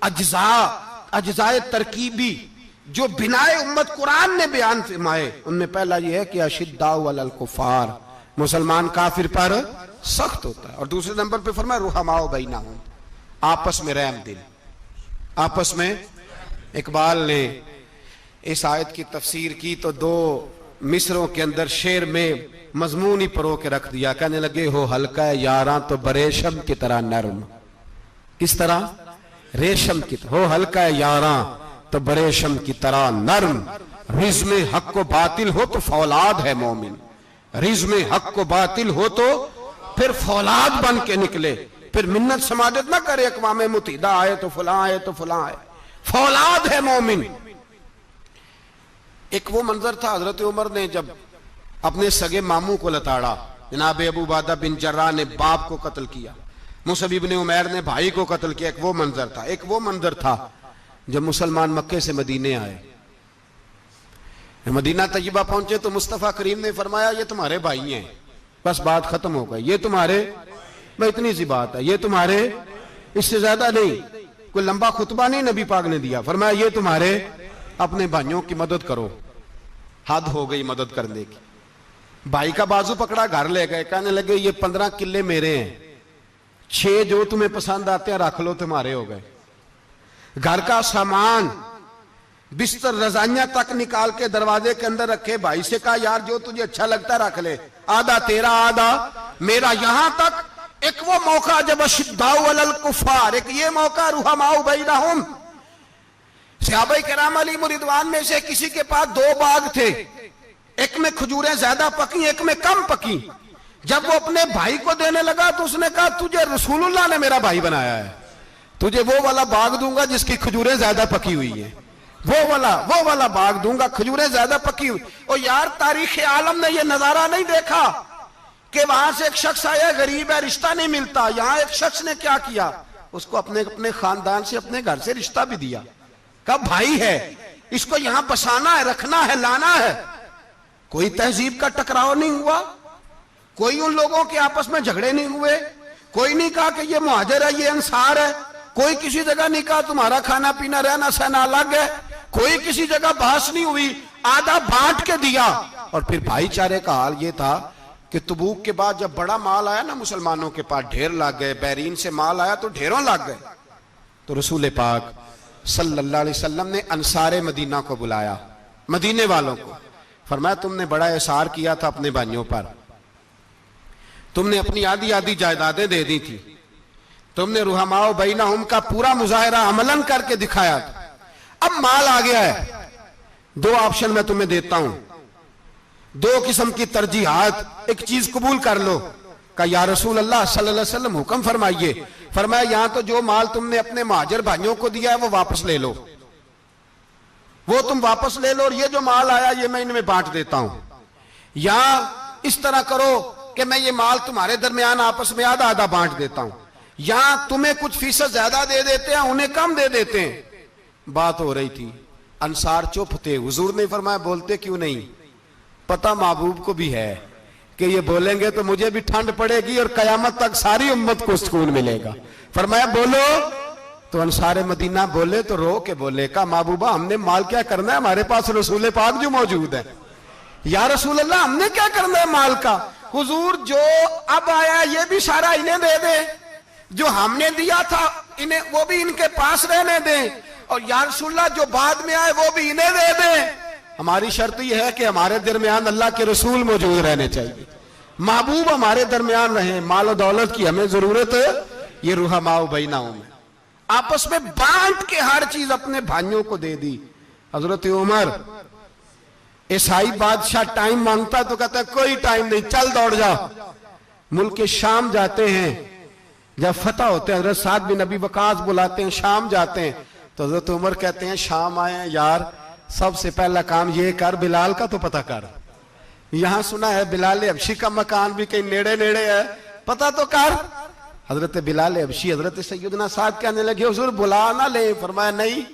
अज्जाए तरकीबी जो बिनाए उम्मत कुरान ने बयान फरमाए, उनमें पहला यह है कि अशिद्दाउ अलल कुफार, मुसलमान काफिर पर सख्त होता है। और दूसरे नंबर पे फरमाया रुहमाओ बैनहुम, आपस में रहम दिल, आपस में। इकबाल ने इस आयत की तफसीर की तो दो मिसरों के अंदर शेर में मजमून ही परो के रख दिया। कहने लगे हो हल्का यारा तो बरेशम की तरह नरम, किस तरह? रेशम की तरह। हो हल्का यारा तो बरेशम की तरह नरम, रिज में हक को बातिल हो तो फौलाद है मोमिन, रिज में हक को बातिल हो तो फिर फौलाद बन के निकले। फिर मिन्नत समाजत ना करे अक़वाम मुत्तहिदा आए तो फलां आए तो फलां आए, फौलाद है मोमिन। एक वो मंजर था हजरत उमर ने जब अपने सगे मामू को लताड़ा, जनाब अबू उबादा बिन जर्राह ने बाप को कत्ल किया, मुसअब इब्न उमैर ने भाई को कत्ल किया। एक वो मंजर था। एक वो मंजर था जब मुसलमान मक्के से मदीने आए, मदीना तय्यबा पहुंचे तो मुस्तफा करीम ने फरमाया ये तुम्हारे भाई हैं, बस बात खत्म हो गई। ये तुम्हारे, भाई इतनी सी बात है, ये तुम्हारे, इससे ज्यादा नहीं। कोई लंबा खुतबा नहीं नबी पाक ने दिया, फरमाया ये तुम्हारे, अपने भाइयों की मदद करो। हद हो गई मदद करने की। भाई का बाजू पकड़ा, घर ले गए, कहने लगे ये 15 किले मेरे हैं, 6 जो तुम्हें पसंद आते हैं रख लो, तुम्हारे हो गए। घर का सामान बिस्तर रजाइयां तक निकाल के दरवाजे के अंदर रखे। भाई से कहा यार जो तुझे अच्छा लगता रख ले, आधा तेरा आधा मेरा। यहां तक एक वो मौका जब अशिद्दाउ अलल कुफार, एक ये मौका रुहमाउ बैनहुम। सहाबा किराम अलैहिम रिदवान में से किसी के पास 2 बाग थे, एक में खजूरें ज्यादा पकी, एक में कम पकी। जब वो अपने भाई को देने लगा तो उसने कहा तुझे रसूलुल्लाह ने मेरा भाई बनाया है, तुझे वो वाला बाग दूंगा जिसकी खजूरें ज्यादा पकी हुई है, वो वाला बाग दूंगा, खजूरें ज्यादा पकी हुई। और यार तारीख आलम ने ये नजारा नहीं देखा कि वहां से एक शख्स आया गरीब है, रिश्ता नहीं मिलता। यहां एक शख्स ने क्या किया, उसको अपने अपने खानदान से अपने घर से रिश्ता भी दिया। कब भाई है, इसको यहां बसाना है, रखना है, लाना है। कोई तहजीब का टकराव नहीं हुआ, कोई उन लोगों के आपस में झगड़े नहीं हुए, कोई नहीं कहा कि ये मुहाजिर है ये अंसार है, कोई किसी जगह नहीं कहा तुम्हारा खाना पीना रहना सहना अलग है, कोई किसी जगह बहस नहीं हुई, आधा बांट के दिया। और फिर भाईचारे का हाल ये था कि तबूक के बाद जब बड़ा माल आया ना मुसलमानों के पास, ढेर लग गए, बैरीन से माल आया तो ढेरों लग गए, तो रसूल पाक सल्लल्लाहु अलैहि वसल्लम ने अंसारे मदीना को बुलाया, मदीने वालों को, फरमाया तुमने बड़ा एहसार किया था अपने भाइयों पर, तुमने अपनी आधी आधी जायदादें दे दी थी, तुमने रुहमाओ बैनहुम का पूरा मुजाहिरा अमलन करके दिखाया था। अब माल आ गया है, दो ऑप्शन मैं तुम्हें देता हूं, दो किस्म की तरजीहात, एक चीज कबूल कर लो। का या रसूल अल्लाह सल्लल्लाहु अलैहि वसल्लम हुक्म फरमाइए। फरमाया यहां तो जो माल तुमने अपने महाजिर भाइयों को दिया है वो वापस ले लो, वो तुम वापस ले लो, और ये जो माल आया ये मैं इनमें बांट देता हूं। या इस तरह करो कि मैं ये माल तुम्हारे दरमियान आपस में आधा आधा बांट देता हूं, या तुम्हें कुछ फीसद ज्यादा दे देते हैं उन्हें कम दे देते हैं। बात हो रही थी, अंसार चुप थे। हुजूर ने फरमाया बोलते क्यों नहीं, पता महबूब को भी है कि ये बोलेंगे तो मुझे भी ठंड पड़ेगी और कयामत तक सारी उम्मत को सुकून मिलेगा। फरमाया बोलो। तो अंसारे मदीना बोले तो रो के बोले, का महबूबा हमने माल क्या करना है, हमारे पास रसूल पाक जो मौजूद है। या रसूल अल्लाह हमने क्या करना है माल का, हुजूर जो अब आया ये भी सारा इन्हें दे दे, जो हमने दिया था इन्हें वो भी इनके पास रहने दें, और या रसूलल्लाह जो बाद में आए वो भी इन्हें दे दें। हमारी शर्त यह है कि हमारे दरमियान अल्लाह के रसूल मौजूद रहने चाहिए, महबूब हमारे दरमियान रहे, माल और दौलत की हमें जरूरत है, ये रुहमाओ बैनहुम में आपस में बांट के हर चीज अपने भाइयों को दे दी। हजरत उमर, ईसाई बादशाह टाइम मांगता तो कहता कोई टाइम नहीं, चल दौड़ जाओ। मुल्क के शाम जाते हैं, जब फतह होते हैं हजरत साद बिन अबी वकास बुलाते हैं, शाम जाते हैं, तो हजरत उमर कहते हैं शाम आए हैं यार, सबसे पहला काम ये कर बिलाल का तो पता कर, यहां सुना है बिलाल हबशी का मकान भी कहीं नेड़े नेड़े है, पता तो कर। हजरत बिलाल हबशी हजरत सैयदना साद कहने लगे हुजूर बुला ना ले। फरमाया नहीं,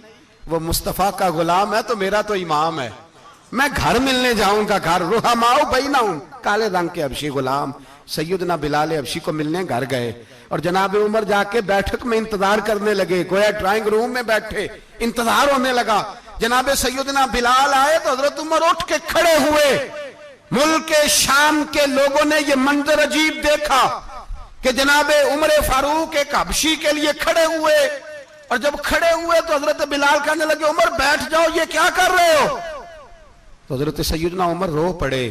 वो मुस्तफा का गुलाम है तो मेरा तो इमाम है, मैं घर मिलने जाऊंगा, घर रुहमाओ बैनहुम, काले रंग के हबशी गुलाम सैयदना बिलाल हबशी को मिलने घर गए, और जनाब उमर जाके बैठक में इंतजार करने लगे, गोया ड्राइंग रूम में बैठे इंतजार होने लगा। जनाब सैयदना बिलाल आए तो हजरत उमर उठ के खड़े हुए। मुल्क के शाम के लोगों ने यह मंजर अजीब देखा कि जनाब उमर फारूक एक हबशी के लिए खड़े हुए, और जब खड़े हुए तो हजरत बिलाल कहने लगे उमर बैठ जाओ, ये क्या कर रहे हो। तो हजरत सैयदना उमर रो पड़े,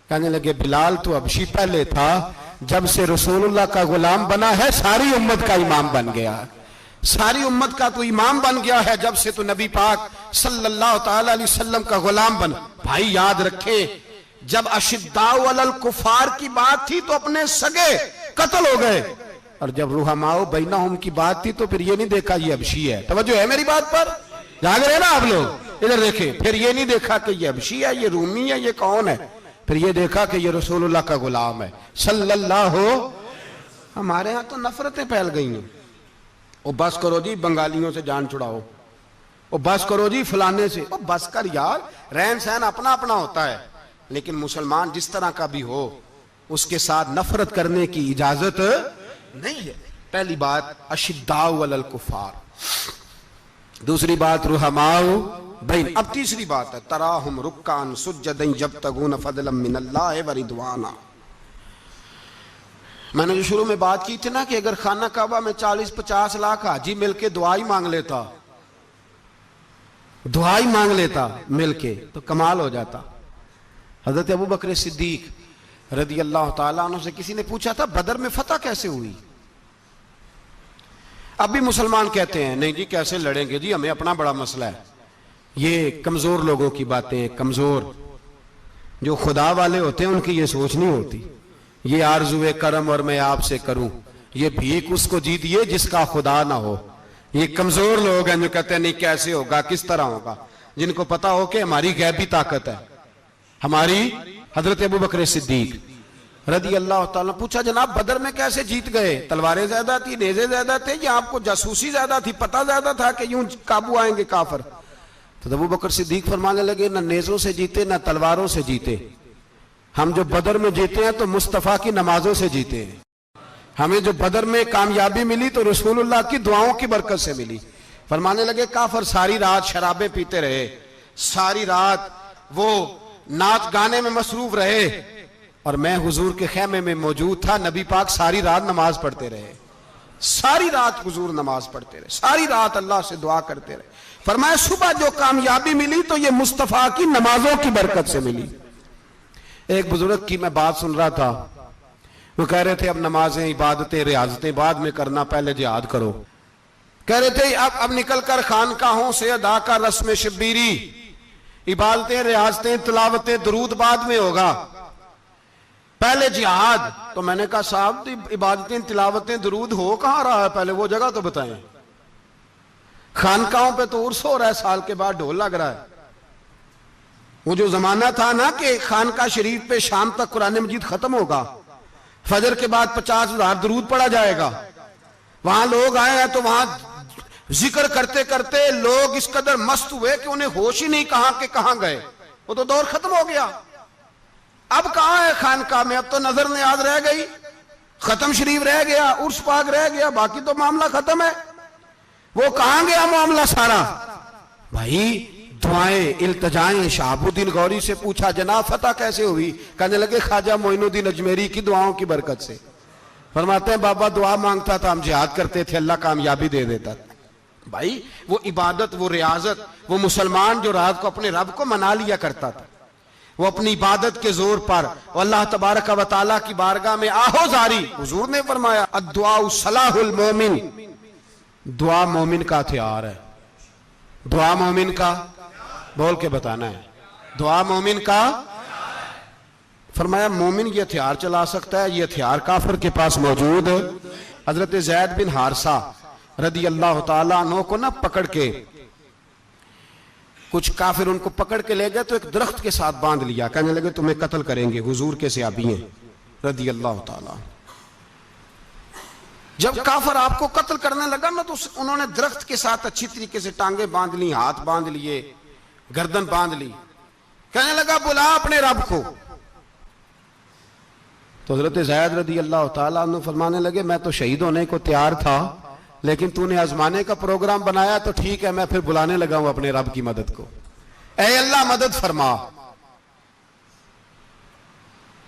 कहने लगे बिलाल तो हबशी पहले था, जब से रसूलुल्लाह का गुलाम बना है सारी उम्मत का इमाम बन गया, सारी उम्मत का तो इमाम बन गया है, जब से तो नबी पाक सल्लल्लाहु ताला अलैहि वसल्लम का गुलाम बन। भाई याद रखे, जब अशिद्दाउ अलल कुफार की बात थी तो अपने सगे कत्ल हो गए, और जब रुहमाओ बैनहुम की बात थी तो फिर ये नहीं देखा ये हबशी है। तवज्जो है मेरी बात पर, जाग रहे ना आप लोग, इधर देखे, फिर ये नहीं देखा कि ये हबशी है, ये रूमी है, ये कौन है, फिर ये देखा कि ये रसूलुल्लाह का गुलाम है सल्लल्लाहु। हमारे यहां तो नफरतें फैल गई हैं, ओ बस करो जी बंगालियों से जान छुड़ाओ, ओ बस करो जी फलाने से, ओ बस कर यार, रहन सहन अपना अपना होता है, लेकिन मुसलमान जिस तरह का भी हो उसके साथ नफरत करने की इजाजत नहीं है। पहली बात अशिद्दाउ अलल कुफार, दूसरी बात रुहमाओ बैन। अब तीसरी बात है तराहुम रुक्कान सुज्जदन यब्तगून फदलन मिनल्लाहि व रिदवाना। मैंने जो शुरू में बात की थी ना कि अगर खाना काबा में 40-50 लाख हाजी मिलके दुआई मांग लेता, दुआई मांग लेता मिलके, तो कमाल हो जाता। हजरत अबू बकर सिद्दीक रदी अल्लाह ताला अन्हु से किसी ने पूछा था बदर में फतह कैसे हुई। अब भी मुसलमान कहते हैं नहीं जी कैसे लड़ेंगे जी, हमें अपना बड़ा मसला है। ये कमजोर लोगों की बातें, कमजोर जो खुदा वाले होते हैं उनकी ये सोच नहीं होती। ये आरजुए करम और मैं आपसे करूं, ये भीख उसको जीतिए जिसका खुदा ना हो। ये कमजोर लोग हैं जो कहते हैं नहीं कैसे होगा, किस तरह होगा, जिनको पता हो कि हमारी गैबी ताकत है। हमारी हजरत अबू बकर सिद्दीक रदी अल्लाह ताला पूछा जनाब बदर में कैसे जीत गए? तलवारें ज्यादा थी, नेज़े ज्यादा थे, या आपको जासूसी ज्यादा थी, पता ज्यादा था कि यूं काबू आएंगे काफिर? तो अबू बकर सिद्दीक फरमाने लगे न नेज़ों से जीते न तलवारों से जीते, हम जो बदर में जीते हैं तो मुस्तफा की नमाजों से जीते हैं। हमें जो बदर में कामयाबी मिली तो रसूलुल्लाह की दुआओं की बरकत से मिली। फरमाने लगे काफिर सारी रात शराबें पीते रहे, सारी रात वो नाच गाने में मसरूफ रहे, और मैं हुजूर के खेमे में मौजूद था। नबी पाक सारी रात नमाज पढ़ते रहे, सारी रात हुजूर नमाज पढ़ते रहे, सारी रात अल्लाह से दुआ करते रहे। फरमाया सुबह जो कामयाबी मिली तो ये मुस्तफा की नमाजों की बरकत से मिली। एक बुजुर्ग की मैं बात सुन रहा था, वो कह रहे थे अब नमाजें इबादतें रियाजतें बाद में करना, पहले जिहाद करो। कह रहे थे अब निकल कर खानकाहों से अदा का रस्म शब्बीरी, इबादतें रियाजतें तिलावतें दरूद बाद में होगा, पहले जिहाद। तो मैंने कहा साहब इबादतें तिलावतें दरूद हो कहां रहा है, पहले वो जगह तो बताएं। खानकाहों पे तो उर्स हो रहा है, साल के बाद ढोल लग रहा है। वो जो जमाना था ना कि खानका शरीफ पे शाम तक कुरान मजीद खत्म होगा, फजर के बाद 50,000 दरूद पढ़ा जाएगा, वहां लोग आए हैं तो वहां जिक्र करते करते लोग इस कदर मस्त हुए कि उन्हें होश ही नहीं कहां गए। वो तो दौर खत्म हो गया। अब कहां है खानका में? अब तो नजर नियाज रह गई, खत्म शरीफ रह गया, उर्स पाक रह गया, बाकी तो मामला खत्म है। वो कहां गया मामला सारा? भाई दुआएं इल्तजाएं। शहाबुद्दीन गौरी से पूछा जनाब फतह कैसे हुई? कहने लगे ख्वाजा मोइनुद्दीन अजमेरी की दुआओं की बरकत से। फरमाते हैं बाबा दुआ मांगता था, हम जिहाद करते थे, अल्लाह कामयाबी दे देता था। भाई वो इबादत, वो रियाजत, वो मुसलमान जो रात को अपने रब को मना लिया करता था, वो अपनी इबादत के जोर पर अल्लाह तबारक व तआला की बारगाह में आहोजारी। हुजूर ने फरमाया अद्दुआ सलाहुल मोमिन, दुआ मोमिन का हथियार है। दुआ मोमिन का, बोल के बताना है, दुआ मोमिन का। फरमाया मोमिन ये हथियार चला सकता है, ये हथियार काफिर के पास मौजूद है। हजरत ज़ैद बिन हारसा रदी अल्लाह ताला अन्हु को ना पकड़ के कुछ काफिर उनको पकड़ के ले गए तो एक दरख्त के साथ बांध लिया, कहने लगे तुम्हें कत्ल करेंगे, हुजूर के सहाबी हैं रदी अल्लाह ताला। जब काफिर आपको कत्ल करने लगा ना तो उन्होंने दरख्त के साथ अच्छी तरीके से टांगे बांध ली, हाथ बांध लिए, गर्दन बांध ली। कहने लगा बुला अपने रब को। तो हजरत ज़ैद रदी अल्लाह ताला अन्हु फरमाने लगे मैं तो शहीद होने को तैयार था, लेकिन तूने आजमाने का प्रोग्राम बनाया तो ठीक है, मैं फिर बुलाने लगा हूं अपने रब की मदद को। ऐ अल्लाह मदद फरमा।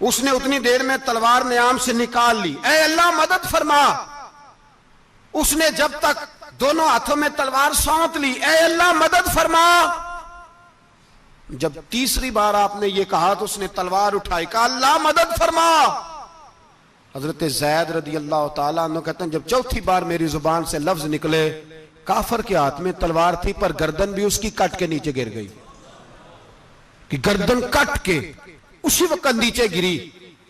उसने उतनी देर में तलवार नियाम से निकाल ली। ऐ अल्लाह मदद फरमा। उसने जब तक दोनों हाथों में तलवार सौंप ली, ऐ अल्लाह मदद फरमा। जब तीसरी बार आपने ये कहा तो उसने तलवार उठाई, कहा अल्लाह मदद फरमा। हजरत ज़ैद रदी अल्लाह ताला अन्हु कहते हैं जब चौथी बार मेरी जुबान से लफ्ज निकले, काफिर के हाथ में तलवार थी पर गर्दन भी उसकी कट के नीचे गिर गई, कि गर्दन कट के उसी वक्त नीचे गिरी।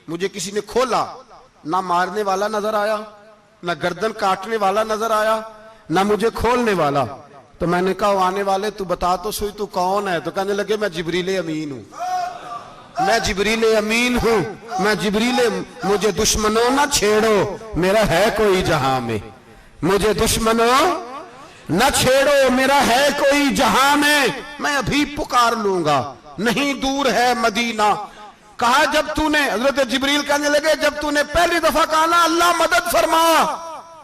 मुझे किसी ने खोला, ना मारने वाला नजर आया, ना गर्दन काटने वाला नजर आया, ना मुझे खोलने वाला। तो मैंने कहा आने वाले तू बता तो सही तू कौन है? तो कहने लगे मैं जिब्रील अमीन हूं, मैं जिब्रील अमीन हूं, मैं जिब्रील, मुझे दुश्मनों ना छेड़ो, मेरा है कोई जहां में, मुझे दुश्मनों न छेड़ो, मेरा है कोई जहां में, मैं अभी पुकार लूंगा, नहीं दूर है मदीना। कहा जब तूने, हजरत जिब्रील कहने लगे जब तूने पहली दफा कहा ना अल्लाह मदद फरमा,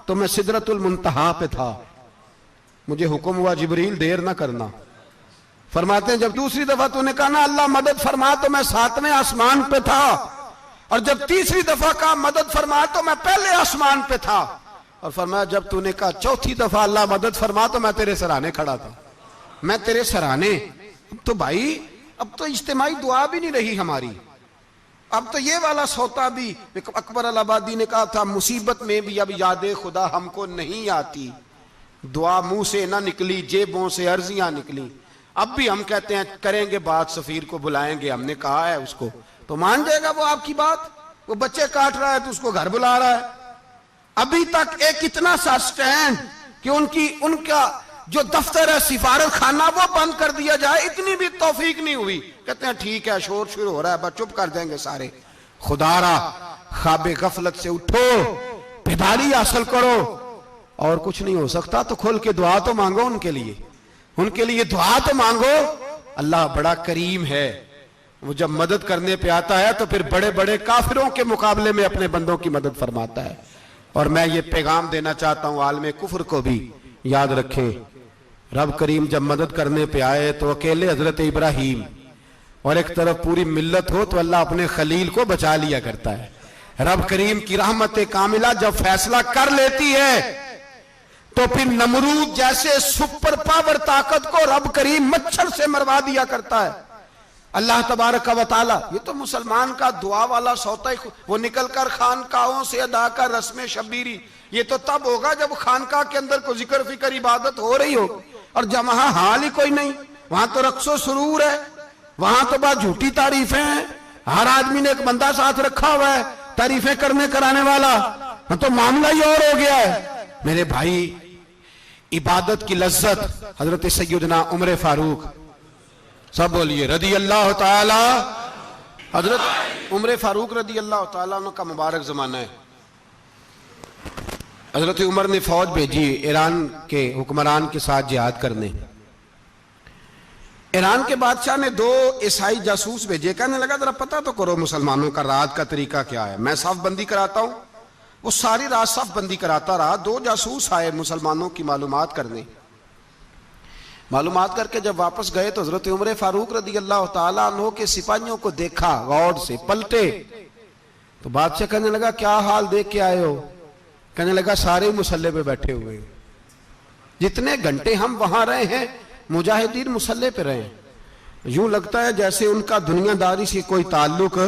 तो मैं सिदरतुल मुंतहा पे था, मुझे हुक्म हुआ जिब्रील देर ना करना। फरमाते हैं जब दूसरी दफा तूने कहा ना अल्लाह मदद फरमा तो मैं 7वें आसमान पे था, और जब तीसरी दफा कहा मदद फरमा तो मैं पहले आसमान पे था। और फरमाया जब तूने कहा चौथी दफा अल्लाह मदद फरमा तो मैं तेरे सराहने खड़ा था, मैं तेरे सराहने। तो भाई अब तो इज्तिमाई दुआ भी नहीं रही हमारी, अब तो ये वाला सौता भी। अकबर अल आबादी ने कहा था मुसीबत में भी अब याद खुदा हमको नहीं आती, दुआ मुंह से ना निकली जेबों से अर्जियां निकली। अब भी हम कहते हैं करेंगे बात, सफीर को बुलाएंगे, हमने कहा है उसको, तो मान जाएगा वो आपकी बात। वो बच्चे काट रहा है तो उसको घर बुला रहा है। अभी तक एक इतना सा स्टैंड कि उनका जो दफ्तर है सिफारत खाना वो बंद कर दिया जाए, इतनी भी तौफीक नहीं हुई। कहते हैं ठीक है शोर शुरू हो रहा है, बस चुप कर देंगे सारे। खुदारा ख्वाबे गफलत से उठो, बेदारी हासिल करो। और कुछ नहीं हो सकता तो खोल के दुआ तो मांगो उनके लिए दुआ तो मांगो। अल्लाह बड़ा करीम है, वो जब मदद करने पे आता है तो फिर बड़े बड़े काफिरों के मुकाबले में अपने बंदों की मदद फरमाता है। और मैं ये पैगाम देना चाहता हूं आलमे कुफर को भी, याद रखें रब करीम जब मदद करने पे आए तो अकेले हजरत इब्राहीम और एक तरफ पूरी मिल्लत हो तो अल्लाह अपने खलील को बचा लिया करता है। रब करीम की रहमत कामिला जब फैसला कर लेती है तो फिर नमरूद जैसे सुपर पावर ताकत को रब करीम मच्छर से मरवा दिया करता है। अल्लाह तबारक व तआला, ये तो मुसलमान का दुआ वाला सौता ही, वो निकलकर खानकाहों से अदा कर रस्म शबीरी, ये तो तब होगा जब खानकाह के अंदर कोई जिक्र फिक्र इबादत हो रही हो। और जब वहां हाल ही कोई नहीं, वहां तो रक्सो सुरूर है, वहां तो बात झूठी तारीफें हैं। हर आदमी ने एक बंदा साथ रखा हुआ है तारीफें करने कराने वाला, तो मामला ही और हो गया है। मेरे भाई इबादत की लज्जत हजरत सैयदना उमर फारूक, सब बोलिए रदी अल्लाह ताला। हजरत उमर फारूक रदी अल्लाह ताला का मुबारक जमाना है। हजरत उमर ने फौज भेजी ईरान के हुक्मरान के साथ जिहाद करने। ईरान के बादशाह ने 2 ईसाई जासूस भेजे, कहने लगा जरा पता तो करो मुसलमानों का रात का तरीका क्या है, मैं साफ बंदी कराता हूं। वो सारी रात साफ बंदी कराता रहा। 2 जासूस आए मुसलमानों की मालूमात करने। मालूमात करके जब वापस गए तो हजरत उमर फारूक रदी अल्लाह ताला अन्हु के सिपाहियों को देखा, गौर से पलटे तो बादशाह कहने लगा क्या हाल देख के आए हो? कहने लगा सारे मुसल्ले पे बैठे हुए, जितने घंटे हम वहां रहे हैं मुजाहिदीन मुसल्ले पे रहे, यूं लगता है जैसे उनका दुनियादारी से कोई ताल्लुक।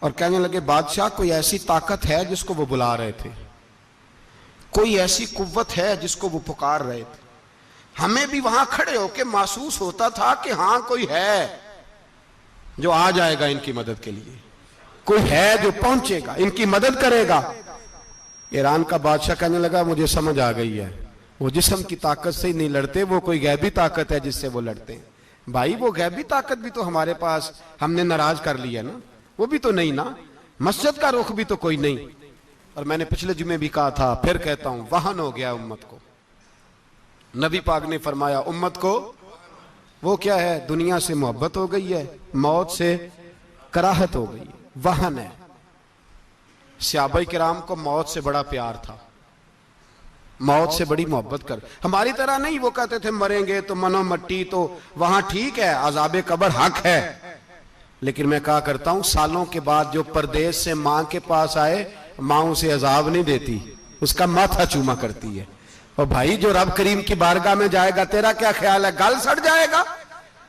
और कहने लगे बादशाह कोई ऐसी ताकत है जिसको वो बुला रहे थे, कोई ऐसी कुव्वत है जिसको वो पुकार रहे थे। हमें भी वहां खड़े होकर महसूस होता था कि हां कोई है जो आ जाएगा इनकी मदद के लिए, कोई है जो पहुंचेगा इनकी मदद करेगा। ईरान का बादशाह कहने लगा मुझे समझ आ गई है, वो जिस्म की ताकत से ही नहीं लड़ते, वो कोई गैबी ताकत है जिससे वो लड़ते हैं। भाई वो गैबी ताकत भी तो हमारे पास हमने नाराज कर लिया ना, वो भी तो नहीं ना, मस्जिद का रुख भी तो कोई नहीं। और मैंने पिछले जुमे भी कहा था, फिर कहता हूं, वहन हो गया उम्मत को। नबी पाक ने फरमाया उम्मत को वो क्या है, दुनिया से मोहब्बत हो गई है, मौत से कराहत हो गई है, वहन है। सहाबा किराम को मौत से बड़ा प्यार था, मौत से बड़ी मोहब्बत कर, हमारी तरह नहीं। वो कहते थे मरेंगे तो मनो मट्टी, तो वहां ठीक है अजाबे कब्र हक है, लेकिन मैं कहा करता हूं सालों के बाद जो परदेश से मां के पास आए, मां उसे अजाब नहीं देती, उसका माथा चूमा करती है। और भाई जो रब करीम की बारगाह में जाएगा, तेरा क्या ख्याल है, गल सड़ जाएगा?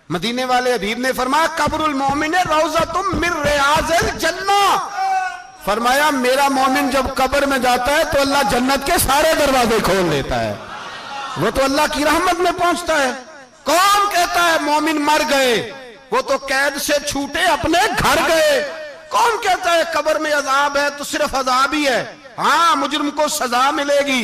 मदीने वाले हबीब ने फरमाया कब्रुल मोमिन रौज़तुम मिन रियाज़िल जन्नह, फरमाया मेरा मोमिन जब कब्र में जाता है तो अल्लाह जन्नत के सारे दरवाजे खोल लेता है, वो तो अल्लाह की रहमत में पहुंचता है। कौन कहता है मोमिन मर गए, वो तो कैद से छूटे अपने घर गए। कौन कहता है कब्र में अजाब है तो सिर्फ अजाब ही है, हाँ मुजरिम को सजा मिलेगी,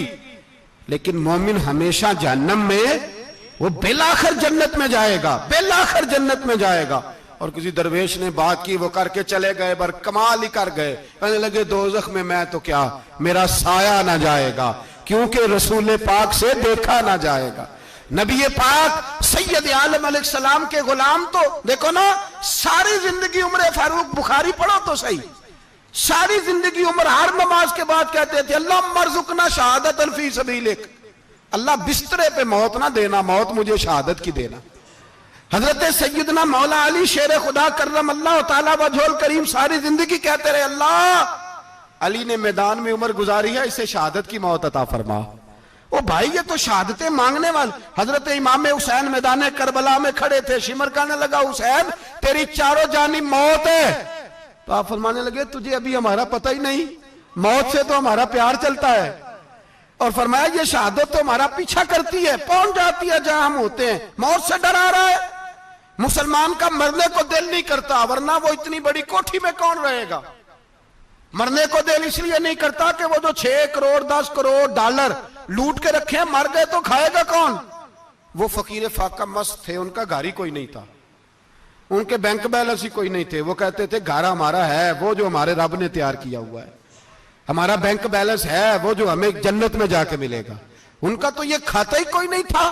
लेकिन मोमिन हमेशा जहन्नम में, वो बेलाखिर जन्नत में जाएगा, बेलाखिर जन्नत में जाएगा। और किसी दरवेश ने बात की, वो करके चले गए, बर कमाल ही कर गए, कहने लगे दोज़ख में मैं तो क्या, मेरा साया ना जाएगा, क्योंकि रसूल पाक से देखा ना जाएगा। नबी पाक सैयद आलम अलैहिस्सलाम के गुलाम तो देखो ना, सारी जिंदगी उम्र फारूक, बुखारी पढ़ो तो सही, सारी जिंदगी उम्र हर नमाज के बाद कहते थे अल्लाह मरजुकना शहादतन फी सबीलिक, अल्लाह बिस्तरे पे मौत ना देना, मौत मुझे शहादत की देना। हजरत सैयदना मौला अली शेर खुदा करम अल्लाह ताला वजहुल करीम सारी जिंदगी कहते रहे अल्लाह अली ने मैदान में उम्र गुजारी है, इसे शहादत की मौत अता फरमा। ओ भाई ये तो शहादतें मांगने वाले। हजरत इमाम हुसैन मैदान करबला में खड़े थे, शिमर कहने लगा हुसैन तेरी चारों जानी मौत है, तो आप फरमाने लगे तुझे अभी हमारा पता ही नहीं, मौत से तो हमारा प्यार चलता है। और फरमाया ये शहादत तो हमारा पीछा करती है, पहुंच जाती है जहां हम होते हैं, मौत से डरा रहा है। मुसलमान का मरने को दिल नहीं करता, वरना वो इतनी बड़ी कोठी में कौन रहेगा। मरने को दिल इसलिए नहीं करता कि वो जो 6 करोड़ 10 करोड़ डॉलर लूट के रखे हैं, मर गए तो खाएगा कौन? वो फकीर फाका मस्त थे, उनका घर ही कोई नहीं था, उनके बैंक बैलेंस ही कोई नहीं थे। वो कहते थे घर हमारा है वो जो हमारे रब ने तैयार किया हुआ है, हमारा बैंक बैलेंस है वो जो हमें जन्नत में जाके मिलेगा। उनका तो ये खाता ही कोई नहीं था,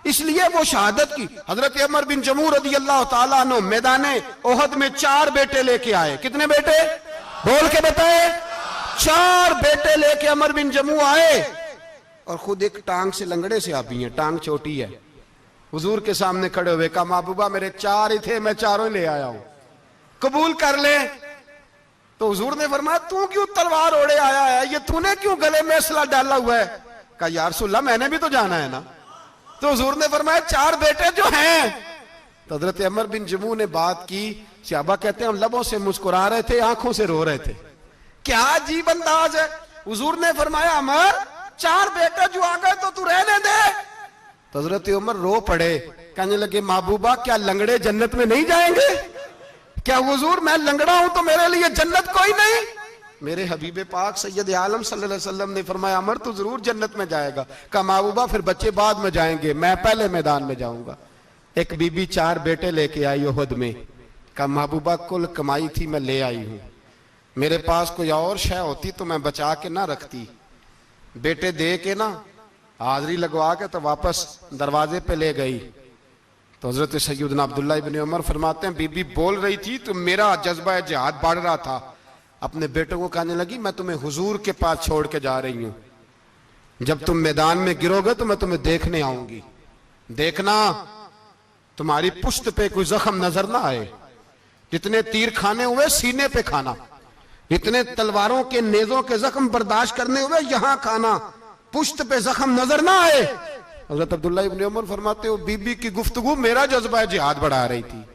इसलिए वो शहादत की। हजरत उमर बिन जमू रज़ी अल्लाह ताला अन्हु मैदाने ओहद में 4 बेटे लेके आए। कितने बेटे? बोल के बताए। 4 बेटे लेके उमर बिन जमू आए और खुद एक टांग से लंगड़े से आप भी हैं, टांग छोटी है। हुजूर के सामने खड़े हुए कहा महबूबा मेरे 4 ही थे, मैं 4 ले आया हूं, कबूल कर ले। तो हुजूर ने फरमाया तू क्यों तलवार ओढ़े आया है, ये तूने क्यों गले में असला डाला हुआ है? कहा या रसूलल्लाह मैंने भी तो जाना है ना। तो हुजूर ने फरमाया 4 बेटे जो हैं। तो हजरत उमर बिन जमू ने बात की। सहाबा कहते हैं हम लबों से मुस्कुरा रहे थे, आंखों से रो रहे थे। क्या अजीब अंदाज है। हुजूर ने फरमाया उमर 4 बेटे जो आ गए तो तू रहने दे। तो हजरत उमर रो पड़े, कहने लगे महबूबा क्या लंगड़े जन्नत में नहीं जाएंगे? क्या हुजूर मैं लंगड़ा हूं तो मेरे लिए जन्नत कोई नहीं? मेरे हबीब पाक सैयद आलम सल्लल्लाहु अलैहि वसल्लम ने फरमाया अमर तू जरूर जन्नत में जाएगा। कहा महबूबा फिर बच्चे बाद में जाएंगे, मैं पहले मैदान में जाऊंगा। एक बीबी 4 बेटे लेके आई ओहद में। कहा महबूबा कुल कमाई थी मैं ले आई हूं, मेरे पास कोई और शय होती तो मैं बचा के ना रखती। बेटे दे के ना हाजरी लगवा के तो वापस दरवाजे पे ले गई। तो हजरत सैयदना अब्दुल्ला इब्न उमर फरमाते हैं बीबी बोल रही थी तो मेरा जज्बा जिहाद बढ़ रहा था। अपने बेटों को कहने लगी मैं तुम्हें हुजूर के पास छोड़ के जा रही हूं, जब तुम मैदान में गिरोगे तो मैं तुम्हें देखने आऊंगी, देखना तुम्हारी पुश्त पे कोई जख्म नजर ना आए। जितने तीर खाने हुए सीने पे खाना, इतने तलवारों के नेजों के जख्म बर्दाश्त करने हुए यहां खाना, पुश्त पे जख्म नजर ना आए। हजरत अब्दुल्ला इब्न उमर फरमाते हो बीबी की गुफ्तगू मेरा जज्बा जिहाद बढ़ा रही थी।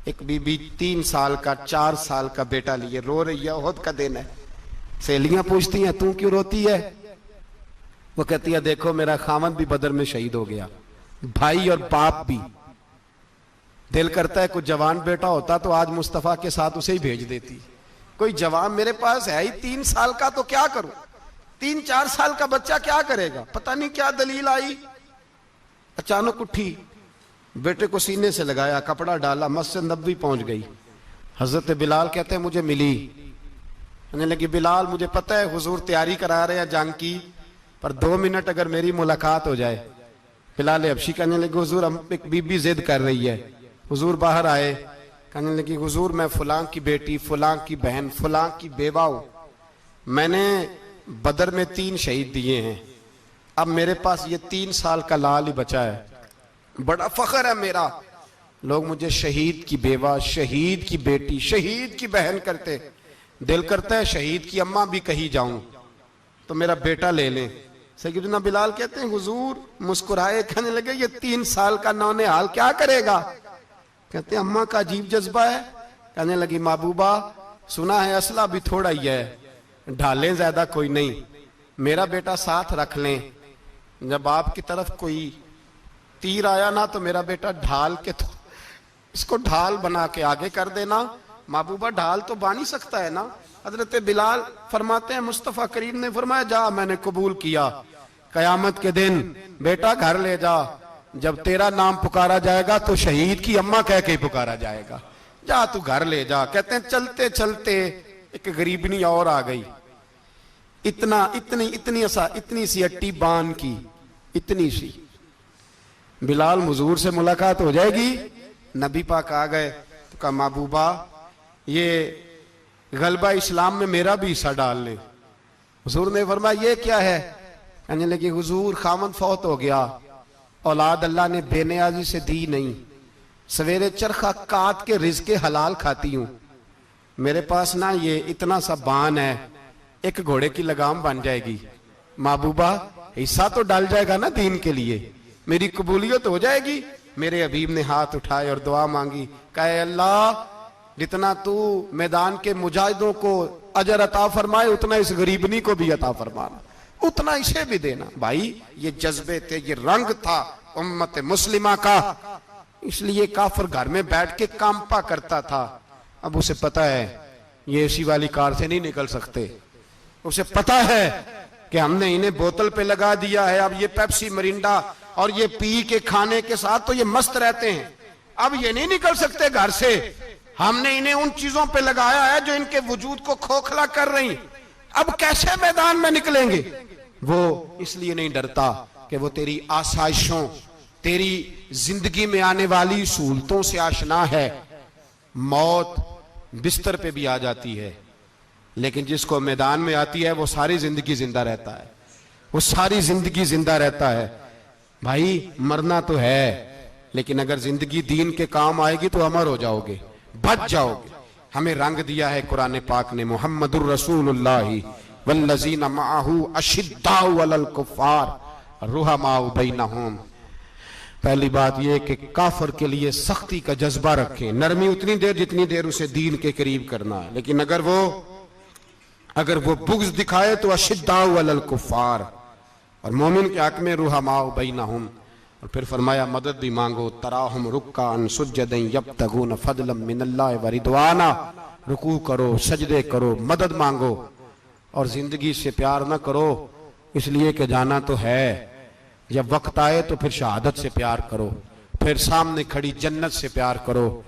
एक बीबी 3 साल का 4 साल का बेटा लिए रो रही है, ओहद का दिन है। सहेलियां पूछती हैं तू क्यों रोती है? वो कहती है देखो मेरा खामद भी बदर में शहीद हो गया, भाई और बाप भी। दिल करता है कोई जवान बेटा होता तो आज मुस्तफा के साथ उसे ही भेज देती। कोई जवान मेरे पास है ही 3 साल का तो क्या करूं, 3-4 साल का बच्चा क्या करेगा? पता नहीं क्या दलील आई, अचानक उठी, बेटे को सीने से लगाया, कपड़ा डाला, मस्जिद नबवी पहुंच गई। हजरत बिलाल कहते हैं मुझे मिली, कहने लगी बिलाल मुझे पता है हुजूर तैयारी करा रहे हैं जंग की, पर 2 मिनट अगर मेरी मुलाकात हो जाए। बिलाल हबशी कहने लगे हुजूर हम एक बीबी जिद कर रही है। हुजूर बाहर आए, कहने लगी हुजूर मैं फलां की बेटी, फलां की बहन, फलां की बेवा हूं, मैंने बदर में 3 शहीद दिए हैं, अब मेरे पास ये 3 साल का लाल ही बचा है, बड़ा फख्र है मेरा, लोग मुझे शहीद की बेवा, शहीद की बेटी, शहीद की बहन करते, दिल करता है शहीद की अम्मा भी कही जाऊं तो मेरा बेटा ले लें। सैयदना बिलाल कहते हैं हुजूर मुस्कुराए, कहने लगे ये 3 साल का नौने हाल क्या करेगा? कहते हैं अम्मा का अजीब जज्बा है। कहने लगी महबूबा सुना है असला भी थोड़ा ही है, ढालें ज्यादा कोई नहीं, मेरा बेटा साथ रख लें, जब आपकी तरफ कोई तीर आया ना तो मेरा बेटा ढाल के तो इसको ढाल बना के आगे कर देना। महबूबा ढाल तो बांध ही सकता है ना। हजरत बिलाल फरमाते हैं मुस्तफा करीम ने फरमाया जा मैंने कबूल किया, कयामत के दिन बेटा घर ले जा, जब तेरा नाम पुकारा जाएगा तो शहीद की अम्मा कह के पुकारा जाएगा, जा तू घर ले जा। कहते हैं चलते चलते एक गरीबनी और आ गई, इतनी सी अट्टी बान की, इतनी सी। बिलाल हुजूर से मुलाकात हो जाएगी, नबी पाक आ गए तो कहा महबूबा ये गलबा इस्लाम में मेरा भी हिस्सा डाल ले। हुजूर ने फरमाया ये क्या है? कहने लगी हुजूर खामन फौत हो गया, औलाद अल्लाह ने बेनियाजी से दी नहीं, सवेरे चरखा काट के रिज़्क़े हलाल खाती हूं, मेरे पास ना ये इतना सा बान है, एक घोड़े की लगाम बन जाएगी, महबूबा हिस्सा तो डाल जाएगा ना दीन के लिए, मेरी कबूलियत हो जाएगी। मेरे हबीब ने हाथ उठाए और दुआ मांगी, कहे अल्लाह जितना तू मैदान के मुजाहिदों को अजर अता फरमाए उतना इस गरीबनी को भी अता फरमाना, उतना इसे भी देना। भाई ये जज्बे थे, ये रंग था उम्मत मुस्लिमा का, इसलिए काफिर घर में बैठ के कांपा करता था। अब उसे पता है ये एसी वाली कार से नहीं निकल सकते। उसे पता है कि हमने इन्हें बोतल पे लगा दिया है, अब ये पेप्सी मरिंडा और ये पी के खाने के साथ तो ये मस्त रहते हैं, अब ये नहीं निकल सकते घर से। हमने इन्हें उन चीजों पे लगाया है जो इनके वजूद को खोखला कर रही, अब कैसे मैदान में निकलेंगे। वो इसलिए नहीं डरता कि वो तेरी आसाइशों, तेरी जिंदगी में आने वाली सहूलतों से आशना है। मौत बिस्तर पे भी आ जाती है, लेकिन जिसको मैदान में आती है वो सारी जिंदगी जिंदा रहता है, वो सारी जिंदगी जिंदा रहता है। भाई मरना तो है, लेकिन अगर जिंदगी दीन के काम आएगी तो अमर हो जाओगे, बच जाओगे। हमें रंग दिया है कुरान पाक ने, मुहम्मदुर रसूलुल्लाह वल्लज़ीना माअहू अशिद्दाउ अलल कुफ़ार रुहमाउ बैनहुम। पहली बात यह कि काफिर के लिए सख्ती का जज्बा रखें, नरमी उतनी देर जितनी देर उसे दीन के करीब करना है, लेकिन अगर वो बुग़्ज़ दिखाए तो अशिद्दाउ अलल कुफ़ार। और मोमिन के हक में रुहमाउ बैनहुम। और फिर फरमाया मदद भी मांगो, तराहुम रुक्कान सुज्जदन यब्तगून फदलन मिनल्लाहि व रिदवाना। रुकू करो, सजदे करो, मदद मांगो, और जिंदगी से प्यार ना करो इसलिए कि जाना तो है। जब वक्त आए तो फिर शहादत से प्यार करो, फिर सामने खड़ी जन्नत से प्यार करो।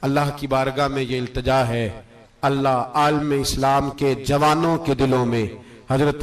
अल्लाह की बारगाह में ये इल्तिजा है, अल्लाह आलम इस्लाम के जवानों के दिलों में हजरत